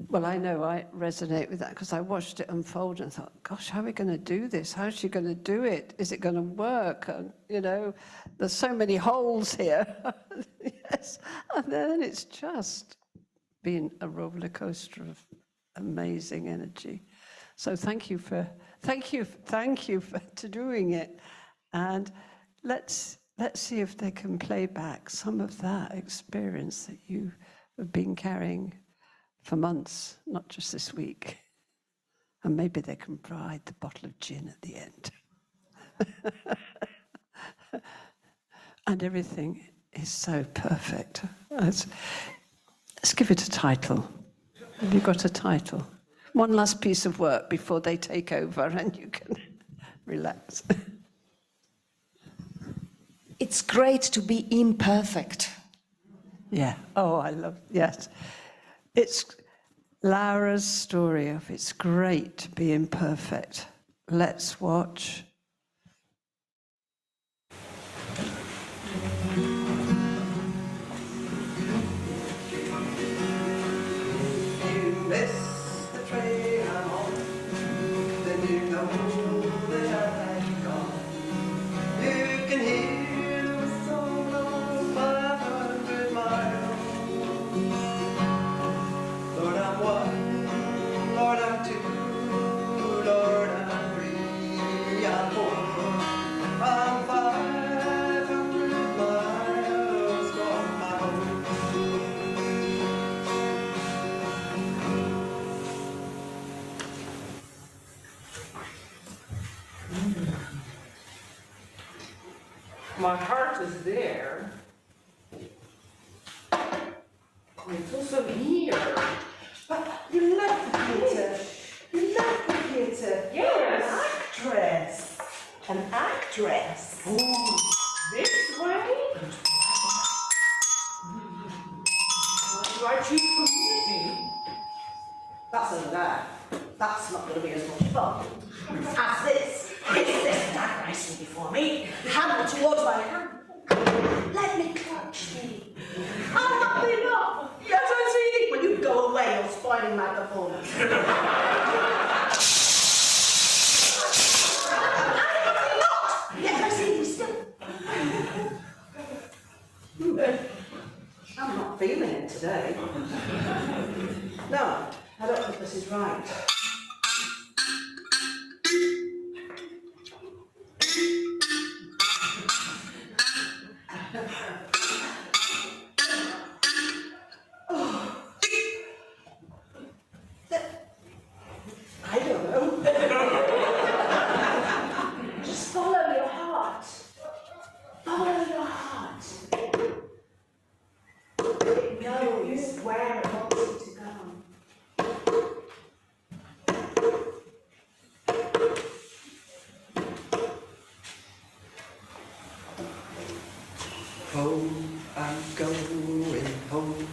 Well, I know I resonate with that because I watched it unfold and thought, gosh, how are we going to do this? How's she going to do it? Is it going to work? And, there's so many holes here. Yes. And then it's just been a roller coaster of amazing energy. So thank you for doing it. And let's see if they can play back some of that experience that you have been carrying for months, not just this week. And maybe they can provide the bottle of gin at the end. And everything is so perfect. Let's give it a title. Have you got a title? One last piece of work before they take over and you can relax. It's great to be imperfect. Yeah. Oh, I love, yes. It's Laura's story of it's great to be imperfect. Let's watch. You miss the train I'm on, then you know that I've gone. You can hear the song of 500 miles. Lord, I'm one, Lord, I'm two, Lord, I'm three, I'm My heart is there. It's also here. But you love the theatre. You love the theatre. Yes. An actress. An actress. Oh, this way? Do I choose community? That's a lie. That's not going to be as much fun as this. It's this dad nicely before me. Hand towards my hand. Let me clutch thee. I'm happy enough. Yes, I see. When you go away, you're spoiling my performance. I'm not. Yes, I see you still. I'm not feeling it today. No, I don't think this is right. I don't know. Just follow your heart. Follow your heart. It knows where it wants you to go. Home, I'm going home.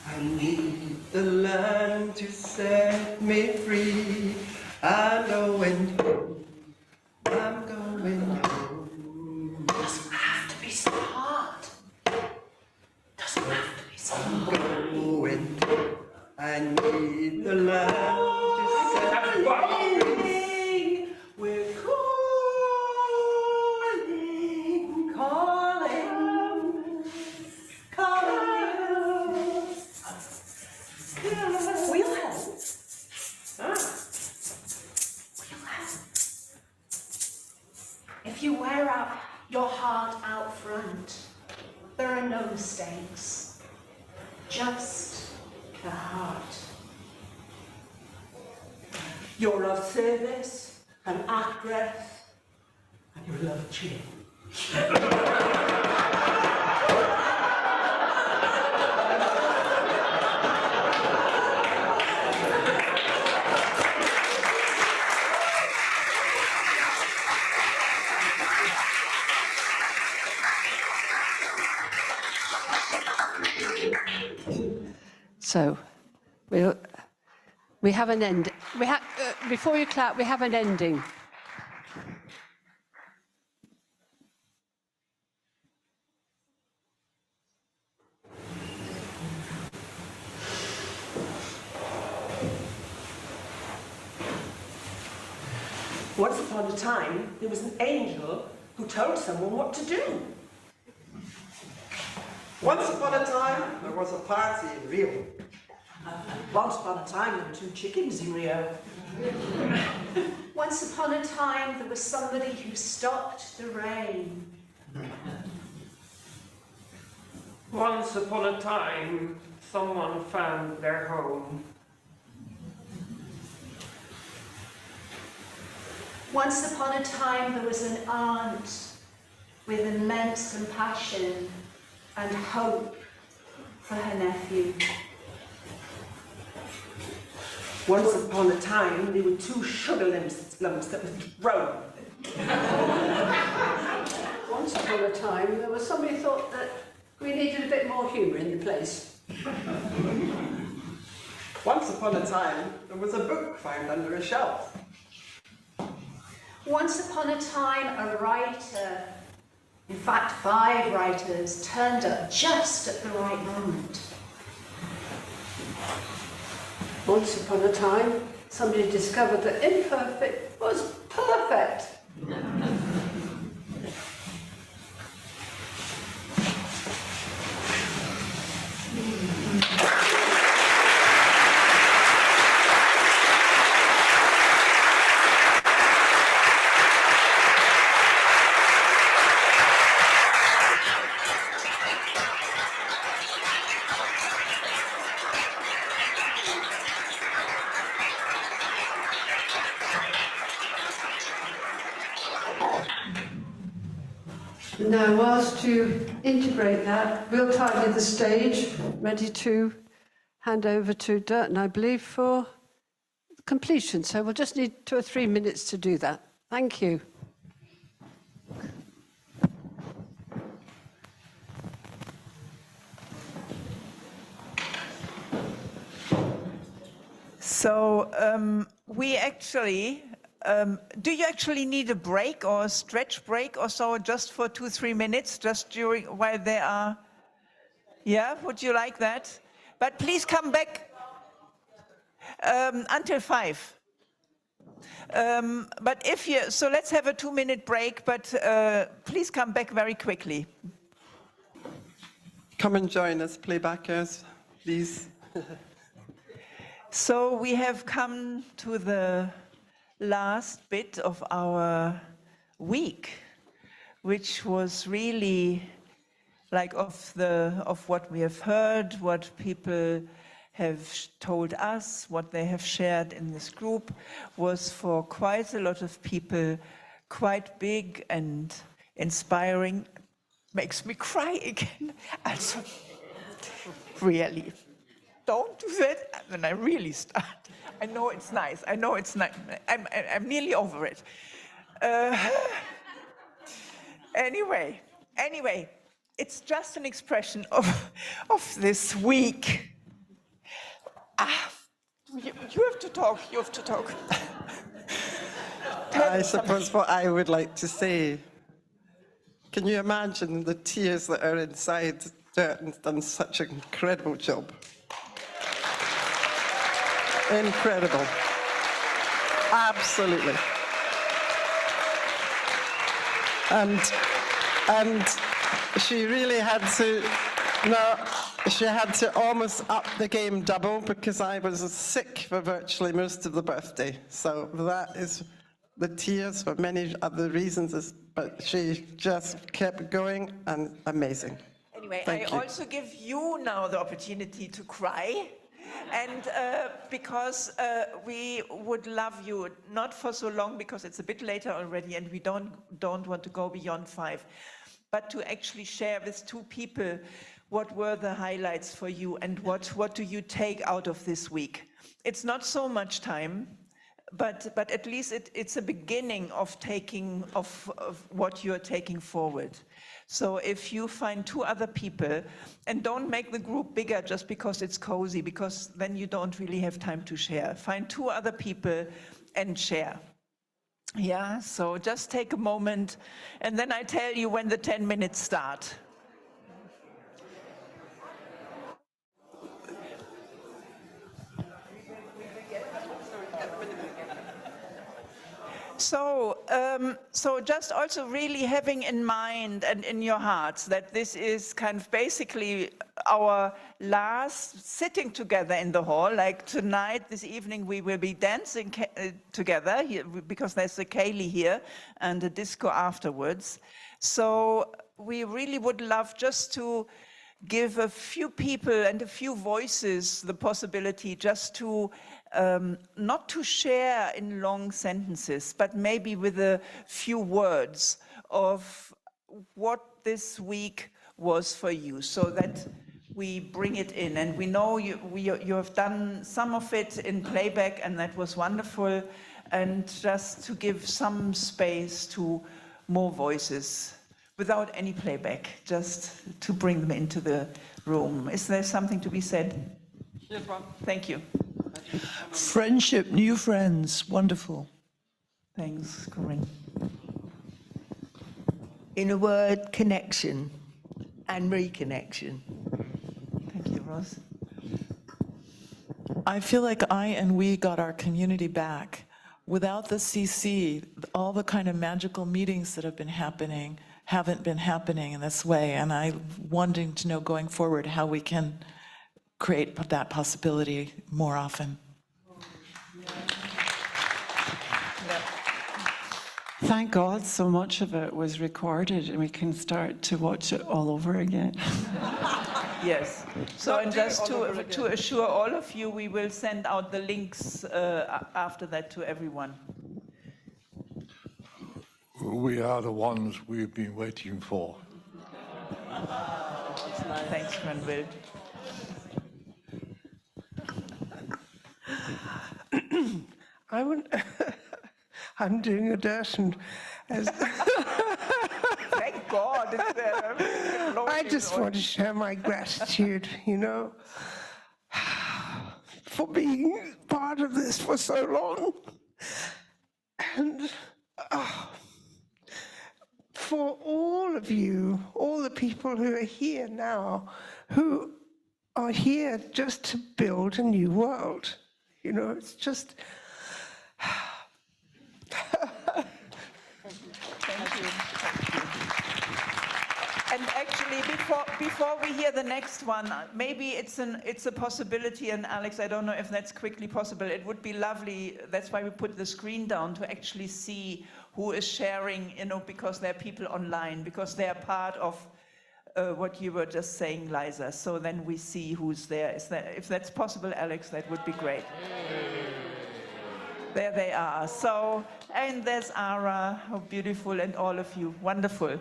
I need the land to set me free. I'm going home. I'm going home. Doesn't have to be so hard. Doesn't have to be so hard. I'm going home. I need the land to set me free. We're calling you. We'll help. We'll help. If you wear out your heart out front, there are no mistakes. Just the heart. You're of service, an actress, and you love cheating. So, we have an end. Before you clap, we have an ending. Once upon a time, there was an angel who told someone what to do. Once upon a time, there was a party in Rio. Once upon a time, there were 2 chickens in Rio. Once upon a time, there was somebody who stopped the rain. Once upon a time, someone found their home. Once upon a time, there was an aunt with immense compassion and hope for her nephew. Once upon a time, there were 2 sugar lumps that were thrown. Once upon a time, there was somebody who thought that we needed a bit more humour in the place. Once upon a time, there was a book found under a shelf. Once upon a time, a writer, in fact 5 writers, turned up just at the right moment. Once upon a time, somebody discovered that imperfect was perfect. And whilst you integrate that, we'll tidy the stage, ready to hand over to Durton, I believe, for completion. So we'll just need 2 or 3 minutes to do that. Thank you. So we actually, do you actually need a break or a stretch break or so, just for 2-3 minutes, just during while they are? Yeah, would you like that? But please come back until 5. But if you, so let's have a 2-minute break, but please come back very quickly. Come and join us, playbackers, please. So we have come to the last bit of our week, which was really like of what we have heard, what people have told us, what they have shared in this group, was for quite a lot of people quite big and inspiring. Makes me cry again. Also, really. Don't do that, and then I really start. I know it's nice. I know it's nice. I'm nearly over it. Anyway, it's just an expression of this week. You have to talk. You have to talk. I suppose what I would like to say, can you imagine the tears that are inside? Durton's done such an incredible job. Incredible. Absolutely. And she really had to, she had to almost up the game double, because I was sick for virtually most of the birthday. So that is the tears for many other reasons, but she just kept going, and amazing. Anyway, Thank you. also give you now the opportunity to cry. And because we would love you, not for so long, because it's a bit later already, and we don't want to go beyond 5, but to actually share with 2 people what were the highlights for you, and what do you take out of this week. It's not so much time, but at least it's a beginning of what you're taking forward. So if you find 2 other people, and don't make the group bigger just because it's cozy, because then you don't really have time to share. Find 2 other people and share. Yeah, so just take a moment, and then I tell you when the 10 minutes start. So just also really having in mind and in your hearts that this is kind of basically our last sitting together in the hall. Like tonight, this evening, we will be dancing together here, because there's a Kaylee here and a disco afterwards. So we really would love just to give a few people and a few voices the possibility just to not to share in long sentences, but maybe with a few words of what this week was for you, so that we bring it in. And we know you have done some of it in playback, and that was wonderful. And just to give some space to more voices without any playback, just to bring them into the room. Is there something to be said? Yes, Rob. Thank you. Friendship, new friends, wonderful. Thanks, Corinne. In a word, connection and reconnection. Thank you, Rose. I feel like I and we got our community back. Without the CC, all the kind of magical meetings that have been happening haven't been happening in this way, and I'm wanting to know going forward how we can create that possibility more often. Thank God so much of it was recorded and we can start to watch it all over again. Yes. So, and just to assure all of you, we will send out the links after that to everyone. We are the ones we've been waiting for. Thanks, Granville. I'm doing a dirt and as Thank God. I just want to share my gratitude, you know, for being part of this for so long. And for all of you, all the people who are here now, who are here just to build a new world. You know, it's just... Thank you. And actually, before we hear the next one, maybe it's a possibility, and Alex, I don't know if that's quickly possible. It would be lovely, that's why we put the screen down, to actually see who is sharing, you know, because there are people online, because they are part of what you were just saying, Liza. So then we see who's there. If that's possible, Alex, that would be great. There they are. So, and there's Ara, how beautiful, and all of you, wonderful.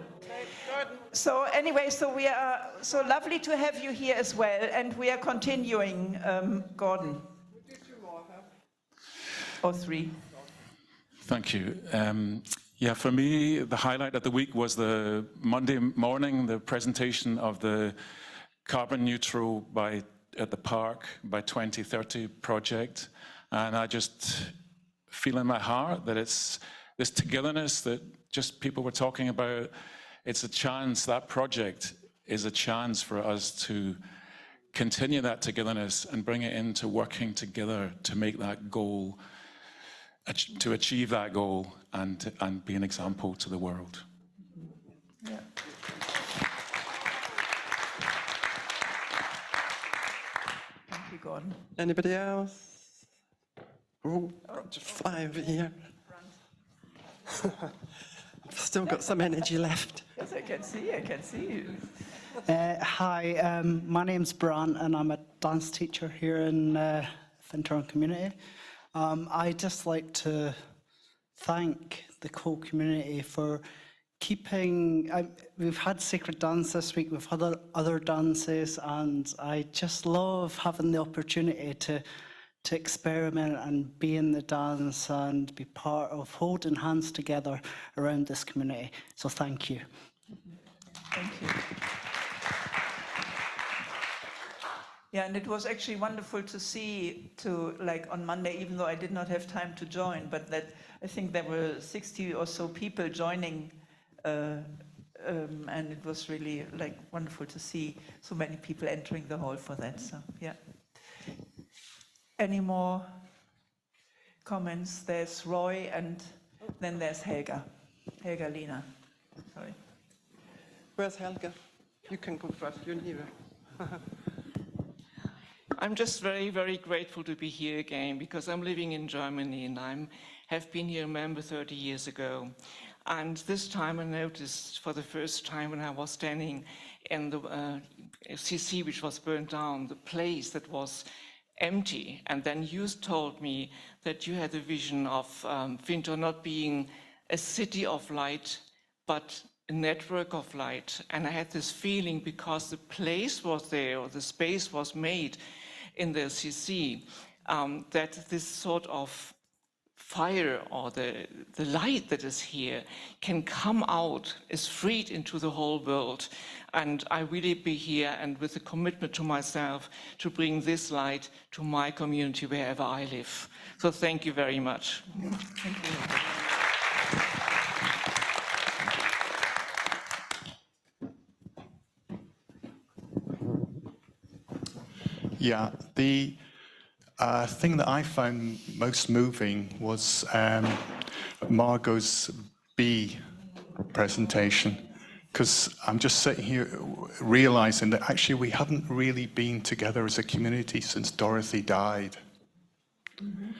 So anyway, so we are so lovely to have you here as well, and we are continuing. Gordon. Or three. Thank you. Yeah, for me, the highlight of the week was the Monday morning, the presentation of the carbon neutral at the park by 2030 project, and I just feel in my heart that it's this togetherness that just people were talking about. It's a chance, that project is a chance for us to continue that togetherness and bring it into working together to make that goal, to achieve that goal and be an example to the world. Yeah. Thank you, Gordon. Anybody else? Oh, just fly over here. I've still got some energy left. Yes, I can see you. Hi, my name's Bran and I'm a dance teacher here in Findhorn community. I'd just like to thank the whole community for keeping, we've had Sacred Dance this week, we've had other dances, and I just love having the opportunity to experiment and be in the dance and be part of holding hands together around this community. So thank you. Thank you. Yeah, and it was actually wonderful to see, like on Monday, even though I did not have time to join, but that I think there were 60 or so people joining, and it was really like wonderful to see so many people entering the hall for that. So yeah. Any more comments? There's Roy, and then there's Helga. Helga Lena. Sorry. Where's Helga? You can go first. You're nearer. I'm just very, very grateful to be here again, because I'm living in Germany and I have been here a member 30 years ago. And this time I noticed for the first time when I was standing in the CC, which was burned down, the place that was empty. And then you told me that you had a vision of Findhorn not being a city of light, but a network of light. And I had this feeling, because the place was there, or the space was made in the CC, that this sort of fire or the light that is here can come out, is freed into the whole world. And I really be here, and with a commitment to myself, to bring this light to my community wherever I live. So thank you very much. Thank you. Yeah, the thing that I found most moving was Margot's bee presentation, because I'm just sitting here realizing that actually we haven't really been together as a community since Dorothy died. Mm-hmm.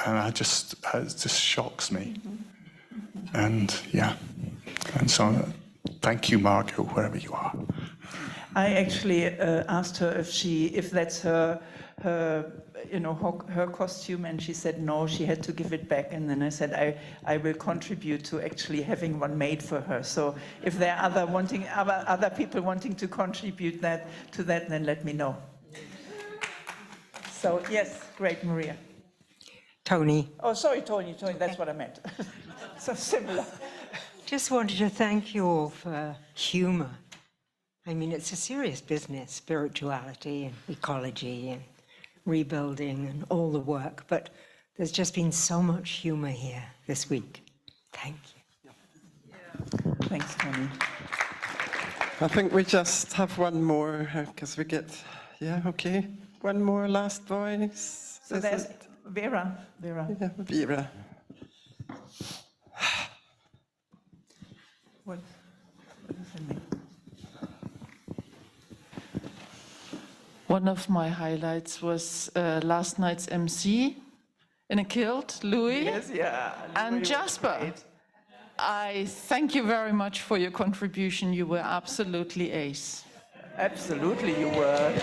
And it just shocks me. Mm-hmm. And yeah, and so thank you, Margot, wherever you are. I actually asked her if that's her costume, and she said no, she had to give it back. And then I said I will contribute to actually having one made for her. So if there are other people wanting to contribute to that, then let me know. So yes, great, Maria. Tony. Oh, sorry, Tony, that's what I meant. So similar. Just wanted to thank you all for humour. I mean, it's a serious business, spirituality and ecology and rebuilding and all the work, but there's just been so much humour here this week. Thank you. Thanks, Tony. I think we just have one more, because we get, yeah, okay. One more last voice. So there's Vera. Yeah, Vera. What does that mean? One of my highlights was last night's MC in a kilt, Louis. Yes, yeah. And Jasper. I thank you very much for your contribution. You were absolutely ace. Absolutely, you were.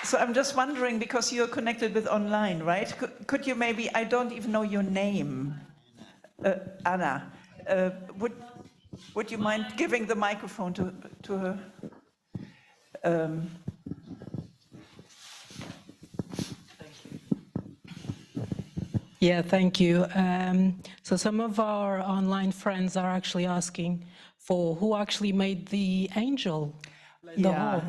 So I'm just wondering, because you're connected with online, right? Could you maybe, I don't even know your name, Anna. Would you mind giving the microphone to her? Yeah, thank you. So some of our online friends are actually asking for who actually made the angel, the hall.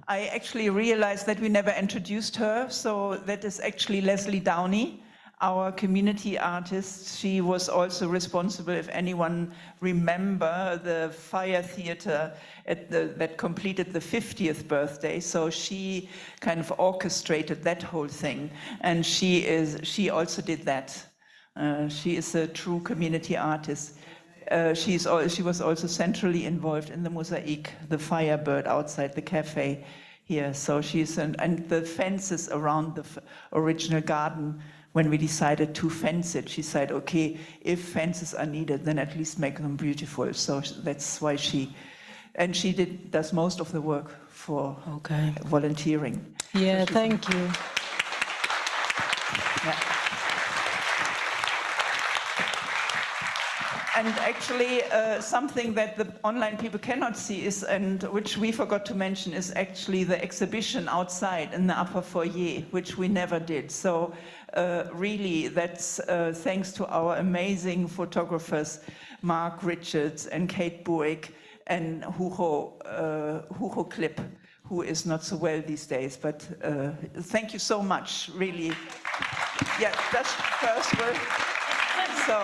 I actually realized that we never introduced her, so that is actually Leslie Downey, our community artist. She was also responsible, if anyone remember, the Fire Theatre that completed the 50th birthday. So she kind of orchestrated that whole thing, and she also did that. She is a true community artist. She was also centrally involved in the mosaic, the Firebird outside the cafe here. So and the fences around the original garden. When we decided to fence it, she said, okay, if fences are needed, then at least make them beautiful. So that's why she does most of the work for volunteering. Yeah, thank you. Yeah. And actually, something that the online people cannot see is, and which we forgot to mention, is actually the exhibition outside in the upper foyer, which we never did. So really, that's thanks to our amazing photographers, Mark Richards and Kate Buick and Hugo Klipp, who is not so well these days. But thank you so much, really. Yeah, that's first word. So.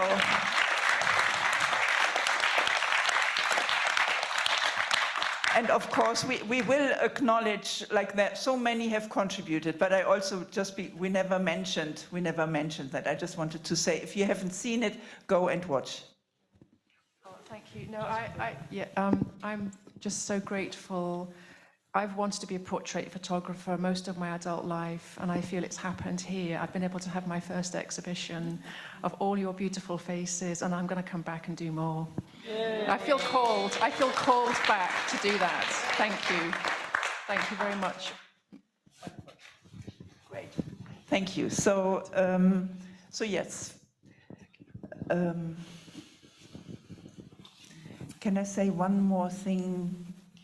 And of course, we will acknowledge like that. So many have contributed, but I also we never mentioned that. I just wanted to say, if you haven't seen it, go and watch. Oh, thank you. No, I'm just so grateful. I've wanted to be a portrait photographer most of my adult life, and I feel it's happened here. I've been able to have my first exhibition of all your beautiful faces, and I'm going to come back and do more. Yay. I feel called back to do that. Thank you. Thank you very much. Great. Thank you. So, yes. Can I say one more thing?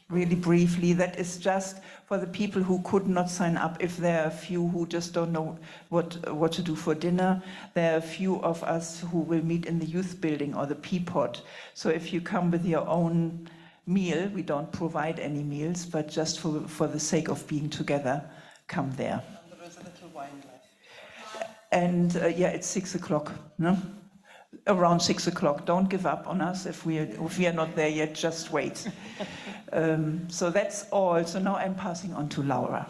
Really briefly, that is just for the people who could not sign up. If there are a few who just don't know what to do for dinner, there are a few of us who will meet in the youth building or the Peapod. So if you come with your own meal, we don't provide any meals, but just for the sake of being together, come there. And there is a little wine left. And yeah, it's 6 o'clock, no? Around 6 o'clock. Don't give up on us if we are not there yet. Just wait. So that's all. So now I'm passing on to Laura.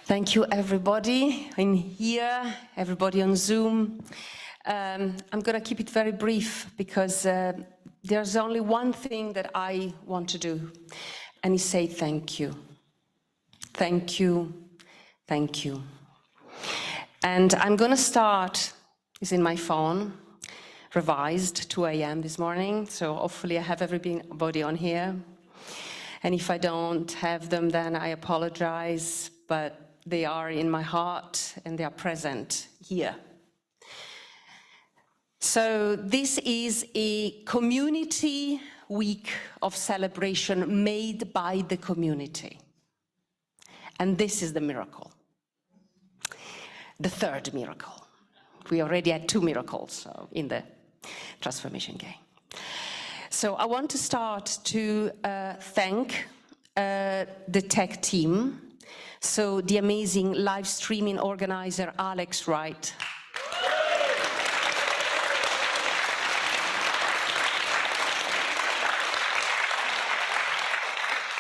Thank you, everybody in here, everybody on Zoom. I'm going to keep it very brief because there's only one thing that I want to do, and it's say thank you. Thank you. Thank you. And I'm going to start, it's in my phone, revised, 2 a.m. this morning, so hopefully I have everybody on here. And if I don't have them, then I apologize, but they are in my heart and they are present here. So this is a community week of celebration made by the community. And this is the miracle. The third miracle. We already had 2 miracles in the transformation game. So I want to start to thank the tech team. So the amazing live streaming organizer, Alex Wright.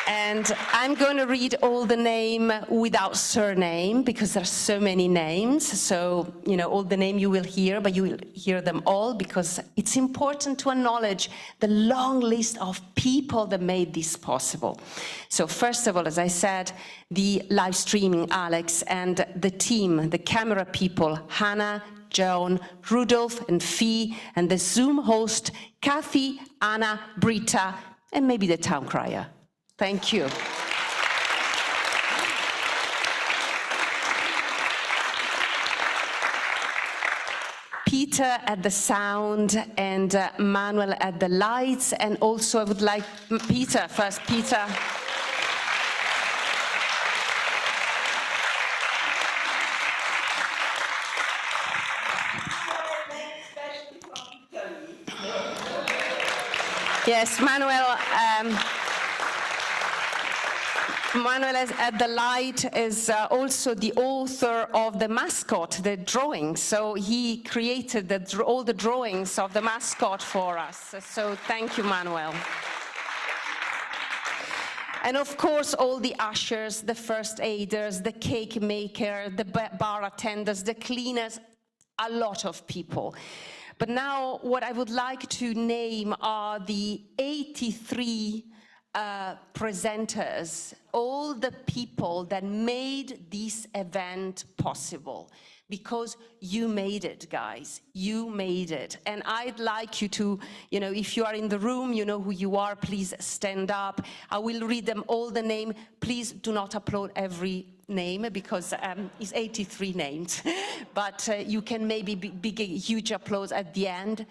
And I'm going to read all the name without surname because there are so many names. So, you know, all the name you will hear, but you will hear them all because it's important to acknowledge the long list of people that made this possible. So first of all, as I said, the live streaming, Alex, and the team, the camera people, Hannah, Joan, Rudolph, and Fee, and the Zoom host, Kathy, Anna, Britta, and maybe the town crier. Thank you. Peter at the sound and Manuel at the lights, and also I would like Peter first. Peter. Yes, Manuel. Manuel at the light is also the author of the mascot, the drawing. So he created all the drawings of the mascot for us. So thank you, Manuel. And of course, all the ushers, the first aiders, the cake maker, the bar attendants, the cleaners, a lot of people. But now what I would like to name are the 83 presenters, all the people that made this event possible, because you made it, guys. You made it. And I'd like you to, you know, if you are in the room, you know who you are, please stand up. I will read them all the name. Please do not upload every name because it's 83 names. But you can maybe big a huge applause at the end.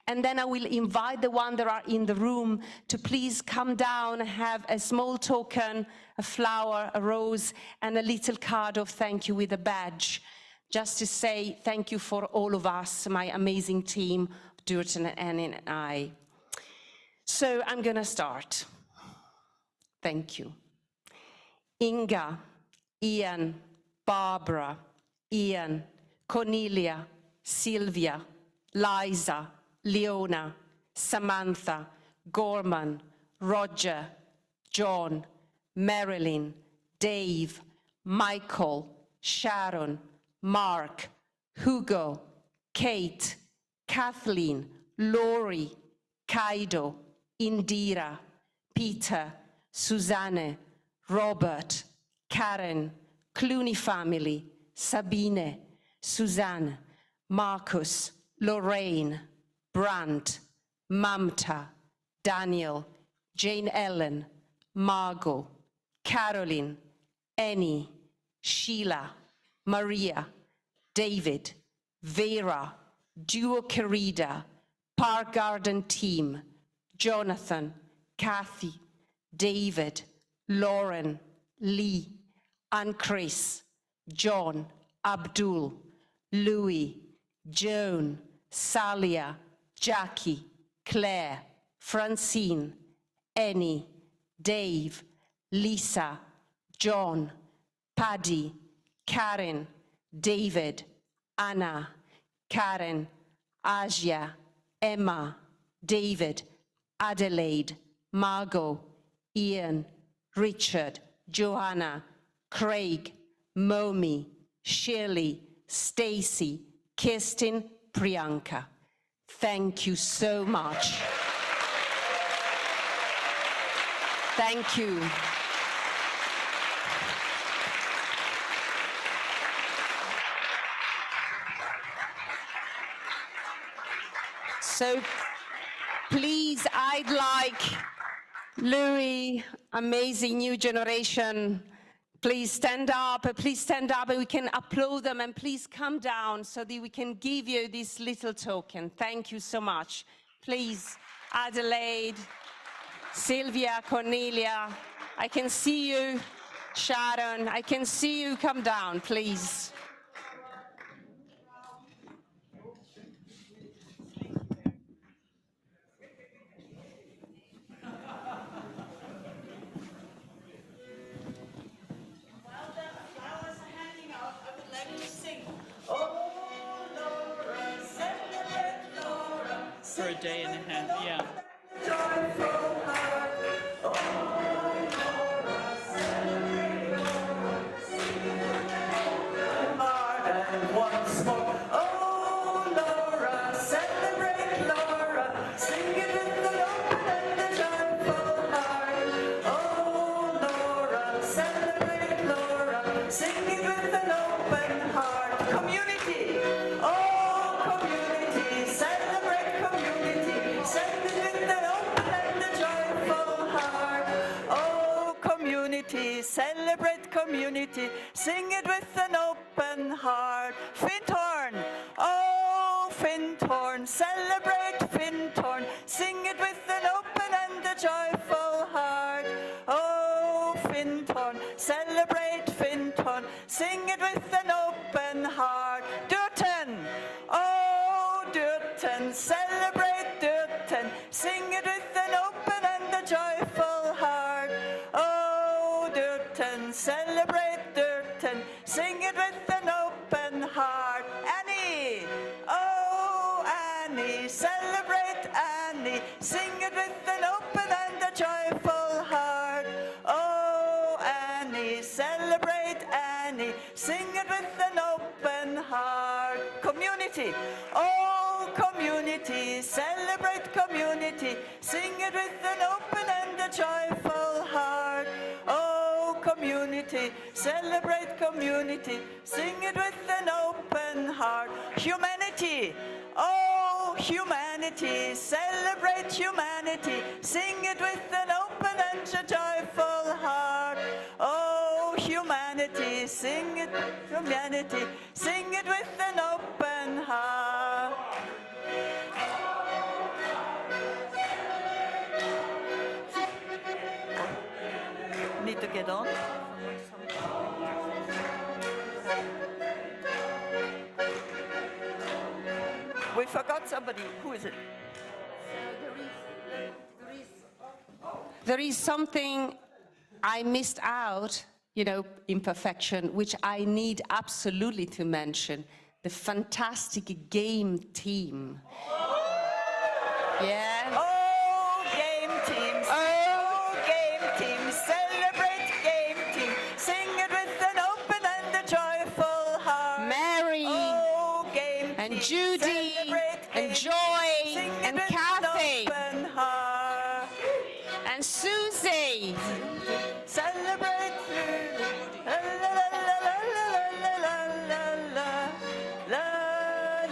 And then I will invite the ones that are in the room to please come down, have a small token, a flower, a rose, and a little card of thank you with a badge, just to say thank you for all of us, my amazing team, Durton, Annie, and I. So I'm going to start. Thank you. Inga, Ian, Barbara, Ian, Cornelia, Sylvia, Liza, Leona, Samantha, Gorman, Roger, John, Marilyn, Dave, Michael, Sharon, Mark, Hugo, Kate, Kathleen, Laurie, Kaido, Indira, Peter, Susanne, Robert, Karen, Clooney family, Sabine, Suzanne, Marcus, Lorraine, Brandt, Mamta, Daniel, Jane Ellen, Margot, Caroline, Annie, Sheila, Maria, David, Vera, Duo Querida, Park Garden team, Jonathan, Kathy, David, Lauren, Lee, and Chris, John, Abdul, Louis, Joan, Salia, Jackie, Claire, Francine, Annie, Dave, Lisa, John, Paddy, Karen, David, Anna, Karen, Asia, Emma, David, Adelaide, Margot, Ian, Richard, Johanna, Craig, Momi, Shirley, Stacy, Kirsten, Priyanka. Thank you so much. Thank you. So please, I'd like Louis, amazing new generation, please stand up and we can applaud them, and please come down so that we can give you this little token. Thank you so much. Please, Adelaide, Sylvia, Cornelia, I can see you. Sharon, I can see you. Come down, please. For a day and a half, yeah. And once more, oh Laura, celebrate Laura, sing it with an open and a joyful heart. Oh Laura, celebrate Laura, sing it with an open heart. Community, oh community, celebrate community, sing it with an open and a joyful heart. Oh community, celebrate community, sing it with an open heart. Findhorn, oh Findhorn, celebrate Findhorn, sing it with an open and a joyful heart. Oh Findhorn, celebrate Findhorn, sing it with an open heart. Durton, oh Durton, celebrate Durton, sing it with an open and a joyful heart. Oh Durton, celebrate Durton, sing it with an open heart. Annie, oh Annie, celebrate Annie, sing it with an open and a joyful heart. Oh Annie, celebrate Annie, sing it with an open heart. Community, oh community, celebrate community, sing it with an open and a joyful heart. Oh community, celebrate community, sing it with an open heart. Humanity, oh humanity, celebrate humanity, sing it with an open and a joyful heart. Oh humanity, sing it, humanity, sing it with an open heart. Need to get on. We forgot somebody. Who is it? There is something I missed out, imperfection, which I need absolutely to mention. The fantastic game team. Yeah. Oh, game teams. Oh, game team. Celebrate game team. Sing it with an open and a joyful heart. Mary. Oh, game and team. Judy and Joy and Kathy and Susie. Celebrate. La la la la la la la la la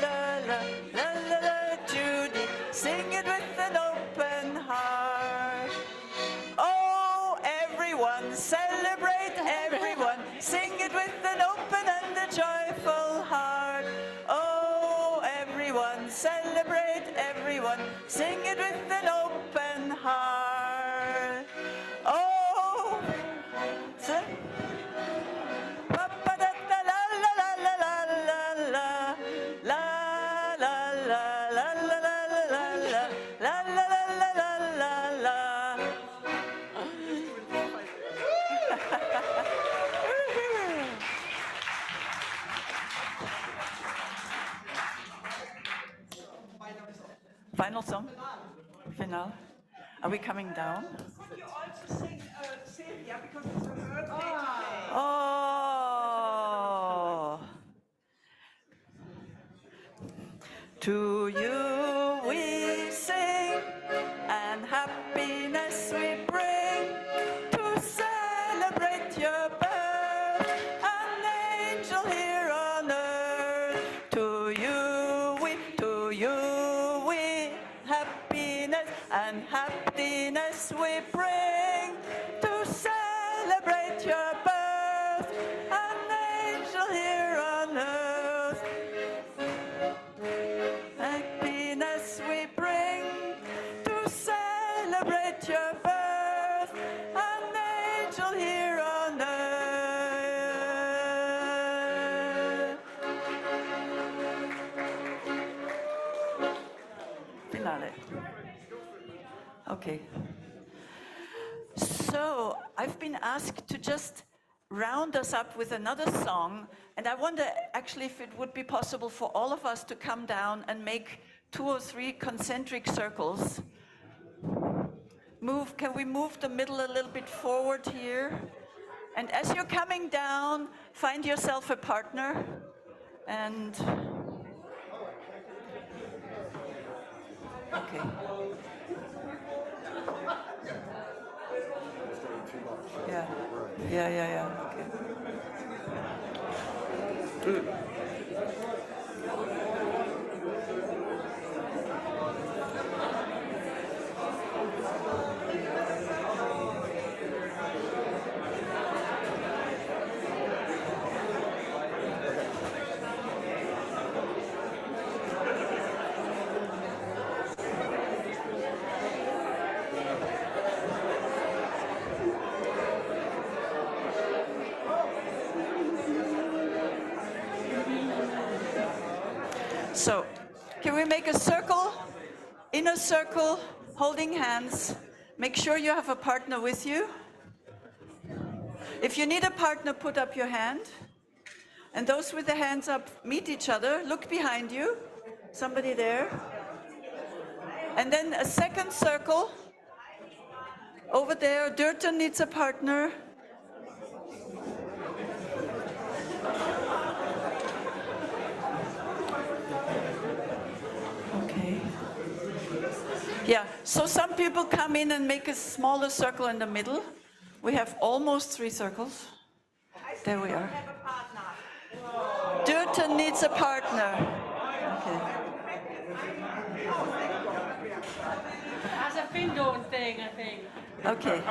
la la. Judy, sing it with an open heart. Oh, everyone, celebrate everyone. Sing it with an open and a joyful heart. Oh, everyone, celebrate everyone. Sing it with an open heart. Oh, final song? Final? Are we coming down? Oh. To you we sing, and happiness we bring, to celebrate your birth, an angel here on earth. To you we happiness we bring to celebrate your birth, an angel here on earth. Happiness we bring to celebrate your birth, an angel here on earth. Finale. Okay. So I've been asked to just round us up with another song, and I wonder actually if it would be possible for all of us to come down and make 2 or 3 concentric circles. Can we move the middle a little bit forward here? And as you're coming down, find yourself a partner and okay. Yeah. Okay. So, can we make a circle, inner circle, holding hands? Make sure you have a partner with you. If you need a partner, put up your hand. And those with the hands up, meet each other. Look behind you. Somebody there. And then a second circle. Over there, Durton needs a partner. Okay. Yeah, so some people come in and make a smaller circle in the middle. We have almost 3 circles. There we are. Durton needs a partner. Okay. As a Findhorn thing, I think. Okay.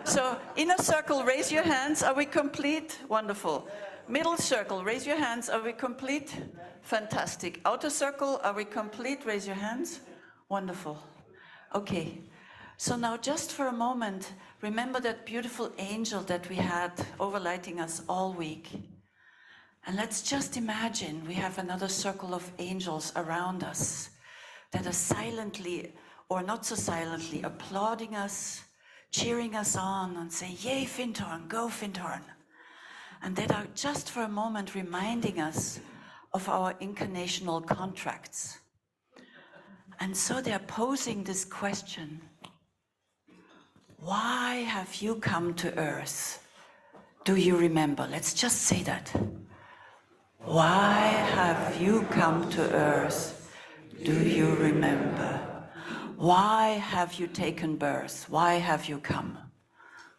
So, inner circle, raise your hands. Are we complete? Wonderful. Middle circle, raise your hands. Are we complete? Fantastic. Outer circle, are we complete? Raise your hands. Wonderful. Okay. So now just for a moment, remember that beautiful angel that we had overlighting us all week. And let's just imagine we have another circle of angels around us that are silently or not so silently applauding us, cheering us on and say, yay Findhorn, go Findhorn. And that are just for a moment reminding us of our incarnational contracts. And so they're posing this question, why have you come to earth? Do you remember? Let's just say that. Why have you come to earth? Do you remember? Why have you taken birth? Why have you come?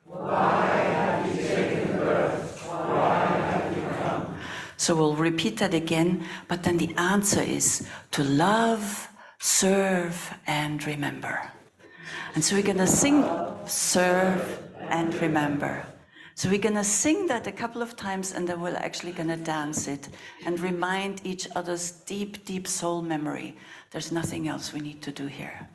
Why have you taken birth? Why have you come? So we'll repeat that again, but then the answer is to love, serve, and remember. And so we're going to sing, serve, and remember. So we're going to sing that a couple of times, and then we're actually going to dance it and remind each other's deep, deep soul memory. There's nothing else we need to do here.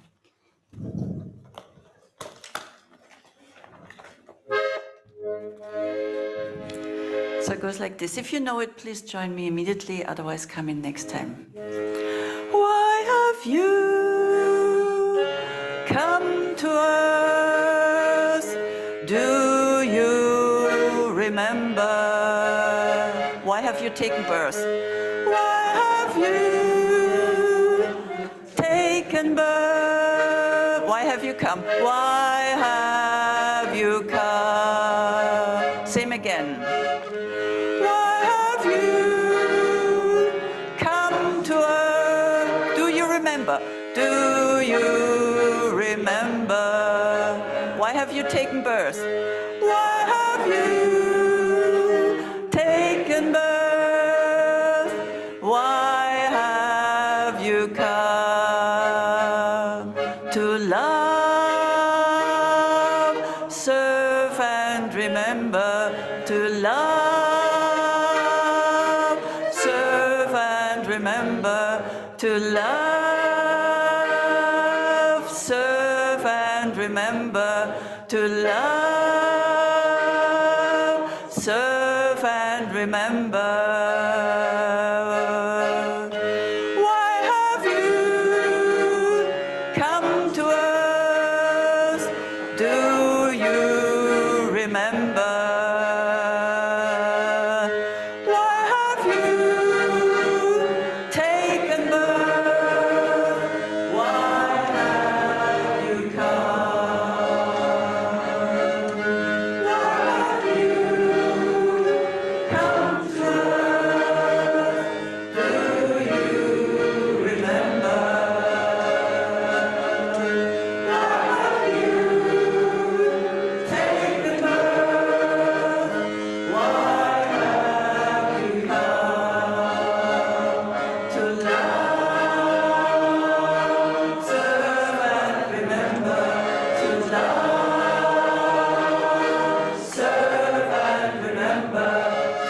So it goes like this. If you know it, please join me immediately, otherwise come in next time. Why have you come to earth? Do you remember? Why have you taken birth? Why have you taken birth? Why have you come? Why have you come? Same again. Why have you come to earth? Do you remember? Do you remember? Why have you taken birth? Why have you taken birth? Why have you come to love, serve and remember to love, serve and remember to love, serve and remember. Why have you come to us? Do you remember? Why have you taken birth? Why have you come? Why have you come to us? Do you remember? Why have you taken birth? Why have you come to love, serve and remember to love, serve and remember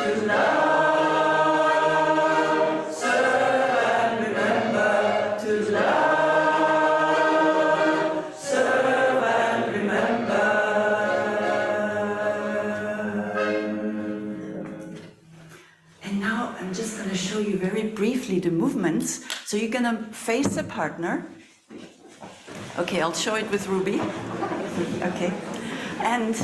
to love, serve and remember to love, serve and remember. And now I'm just going to show you very briefly the movements. So you're going to face a partner. Okay, I'll show it with Ruby. Okay. And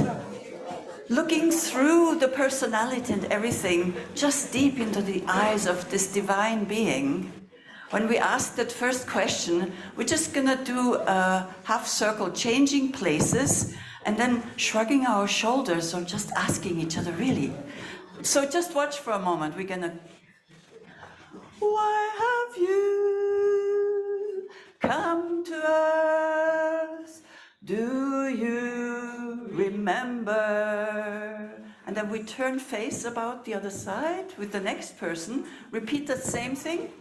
looking through the personality and everything, just deep into the eyes of this divine being, when we ask that first question, we're just going to do a half circle, changing places, and then shrugging our shoulders or just asking each other, really. So just watch for a moment. We're going to... Why have you come to us? Do you remember? And then we turn face about the other side with the next person. Repeat that same thing.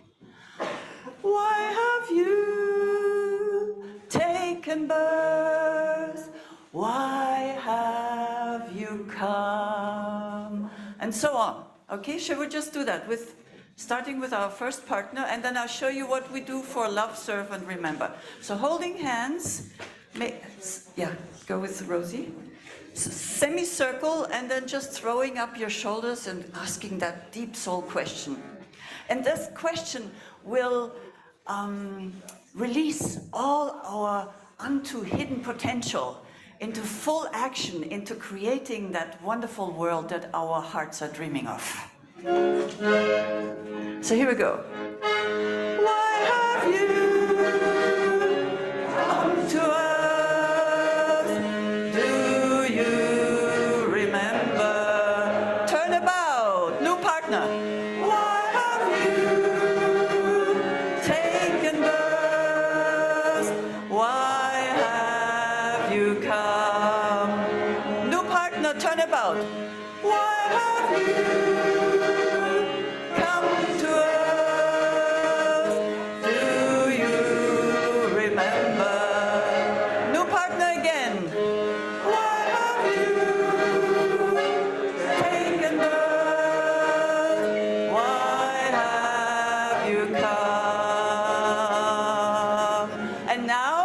Why have you taken birth? Why have you come? And so on. Okay, shall we just do that with starting with our first partner, and then I'll show you what we do for love, serve, and remember. So holding hands, go with Rosie. Semicircle, and then just throwing up your shoulders and asking that deep soul question. And this question will release all our unto hidden potential into full action, into creating that wonderful world that our hearts are dreaming of. So here we go. Why have you come to us? Do you remember? Turn about, new partner. Why have you taken birth? Why have you come? New partner, turn about. Why have you come to us? Do you remember? New partner again. Why have you taken birth? Why have you come? And now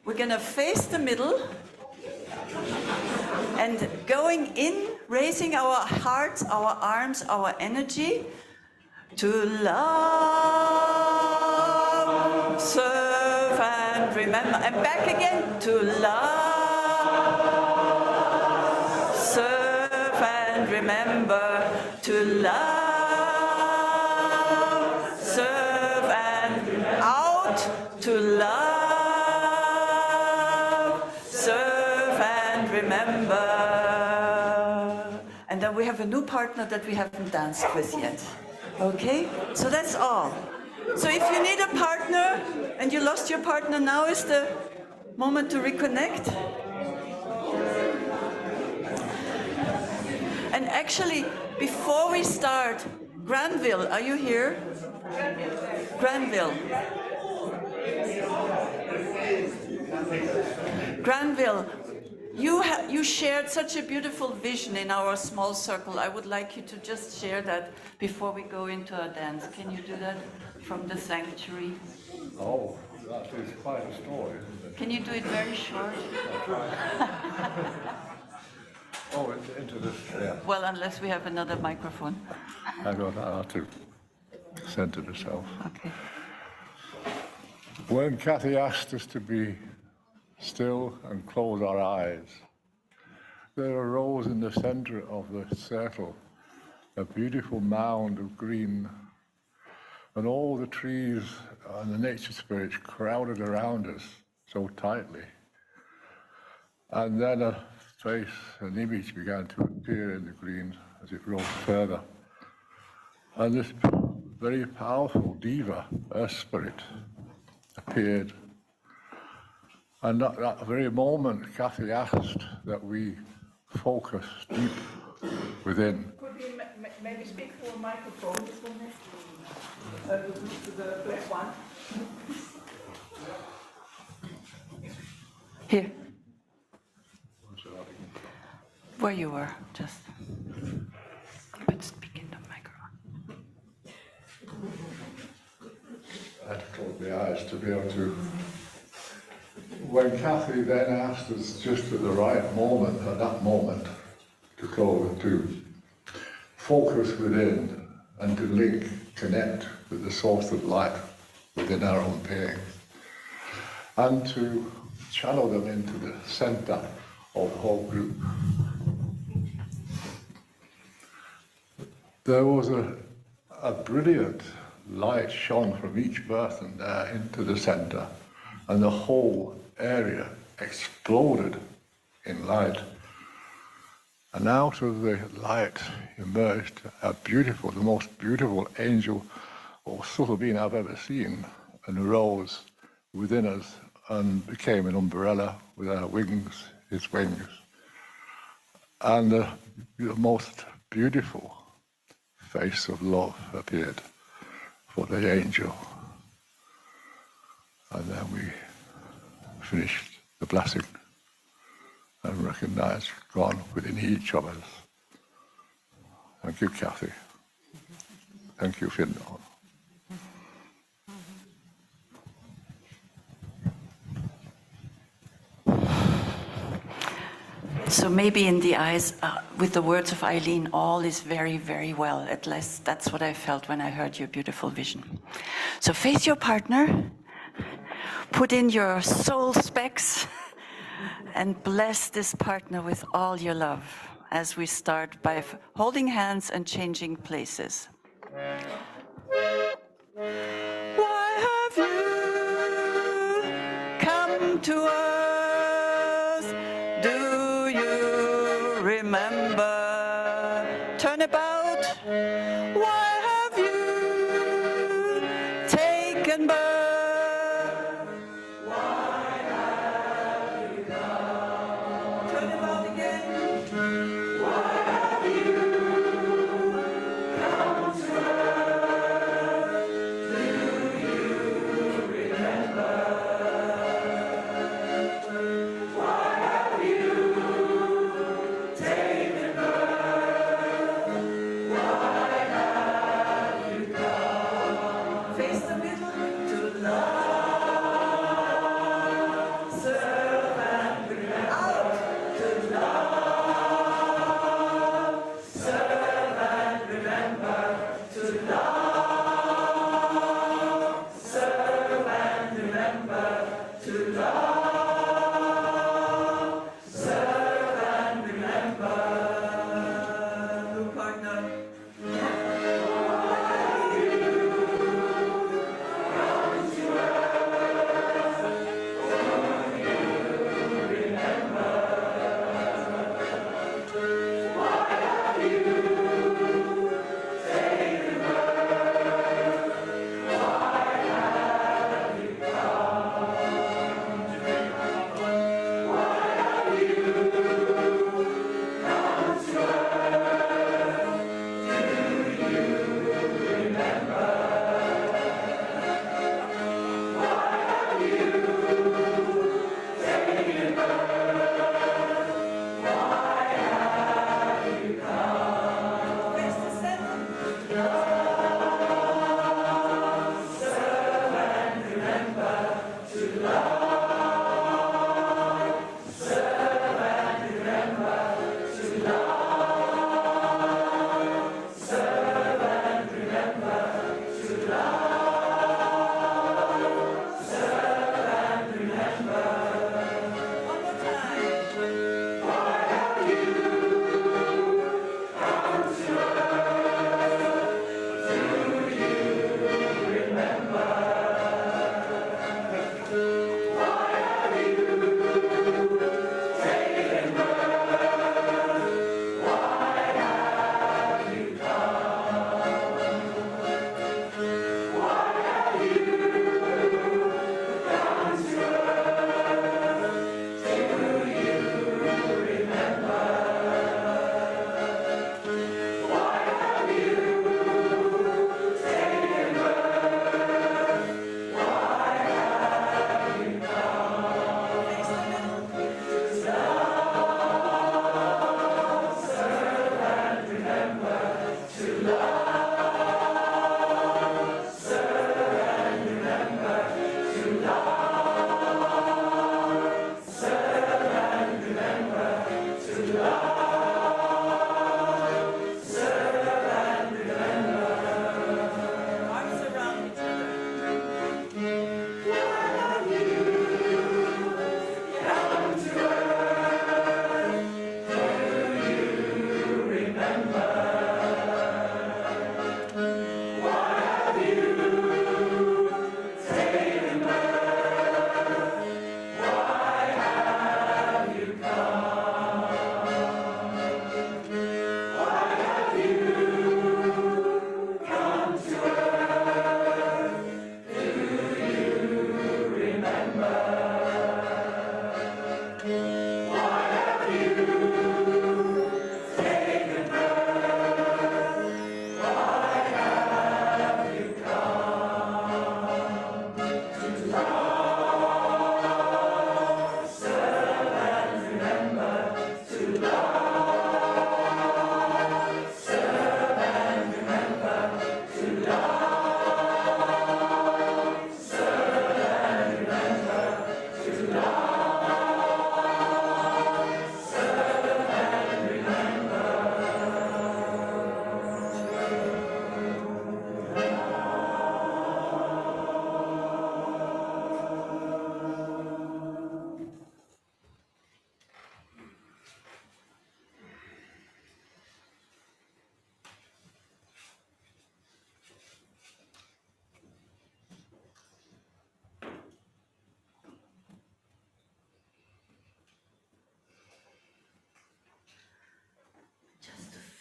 we're going to face the middle and going in, raising our hearts, our arms, our energy to love, serve and remember. And back again to love, serve and remember. To love, serve and out. To love, serve and remember. And then we have a new partner that we haven't danced with yet. Okay? So that's all. So if you need a partner and you lost your partner, now is the moment to reconnect. And actually, before we start, Granville, are you here? Granville. Granville, You shared such a beautiful vision in our small circle. I would like you to just share that before we go into our dance. Can you do that from the sanctuary? Oh, that is quite a story, isn't it? Can you do it very short? Oh, into this, yeah. Well, unless we have another microphone. I don't know how to center myself. Okay. When Kathy asked us to be still and close our eyes, there arose in the center of the circle a beautiful mound of green, and all the trees and the nature spirits crowded around us so tightly. And then a face, an image began to appear in the green as it rose further. And this very powerful diva, earth spirit, appeared. And at that very moment, Kathy asked that we focus deep within. Could we maybe speak through a microphone? This one there? The black one. Here. Where you were, just. But speak in the microphone. I had to close my eyes to be able to. When Kathy then asked us just at the right moment, at that moment, to close, to focus within and to link, connect with the source of light within our own being, and to channel them into the center of the whole group. There was a brilliant light shone from each person there into the center, and the whole area exploded in light. And out of the light emerged a beautiful, the most beautiful angel or subtle being I've ever seen, and arose within us and became an umbrella with our wings, his wings. And the most beautiful face of love appeared for the angel. And then we finished the blessing and recognized God within each of us. Thank you, Kathy. Thank you, Findhorn. So maybe in the eyes, with the words of Eileen, all is very, very well. At least that's what I felt when I heard your beautiful vision. So face your partner, put in your soul specs, and bless this partner with all your love as we start by holding hands and changing places. Why have you come to us? Do you remember? Turn about. Why have you taken birth? To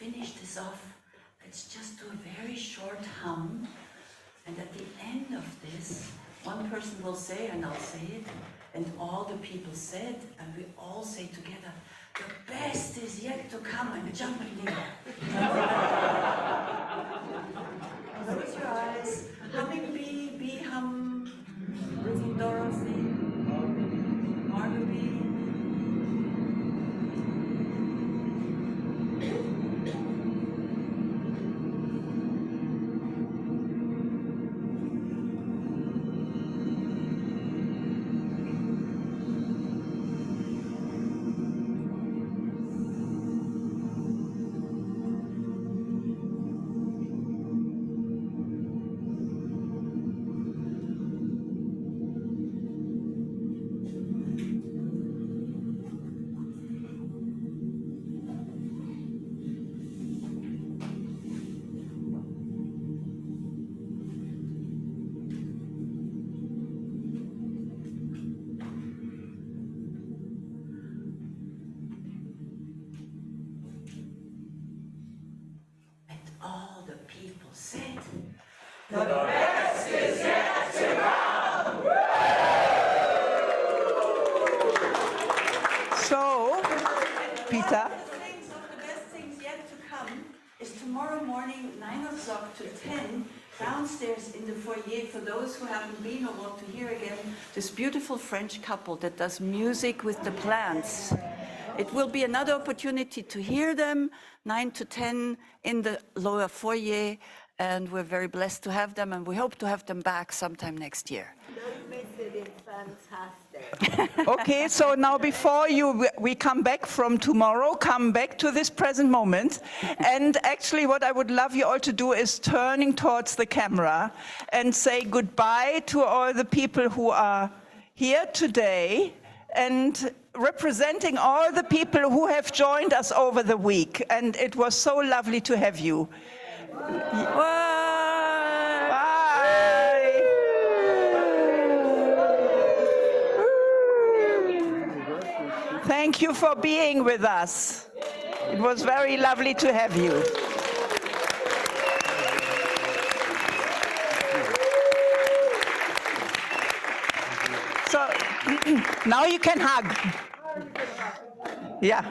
finish this off, let's just do a very short hum. And at the end of this, one person will say, and I'll say it, and all the people said, and we all say together, the best is yet to come, and jump in the air. Close your eyes, humming bee, bee hum, little Dorothy, Margot bee. All the people said, the best is yet to come. So, Peter? The best things yet to come is tomorrow morning, 9 o'clock to 10, downstairs in the foyer, for those who haven't been or want to hear again, this beautiful French couple that does music with the plants. It will be another opportunity to hear them, 9 to 10 in the lower foyer, and we're very blessed to have them, and we hope to have them back sometime next year. Don't miss it, it's fantastic. Okay, so now before we come back from tomorrow, come back to this present moment. And actually what I would love you all to do is turning towards the camera and say goodbye to all the people who are here today and representing all the people who have joined us over the week. And it was so lovely to have you. Bye. Thank you for being with us. It was very lovely to have you. So now you can hug. Yeah.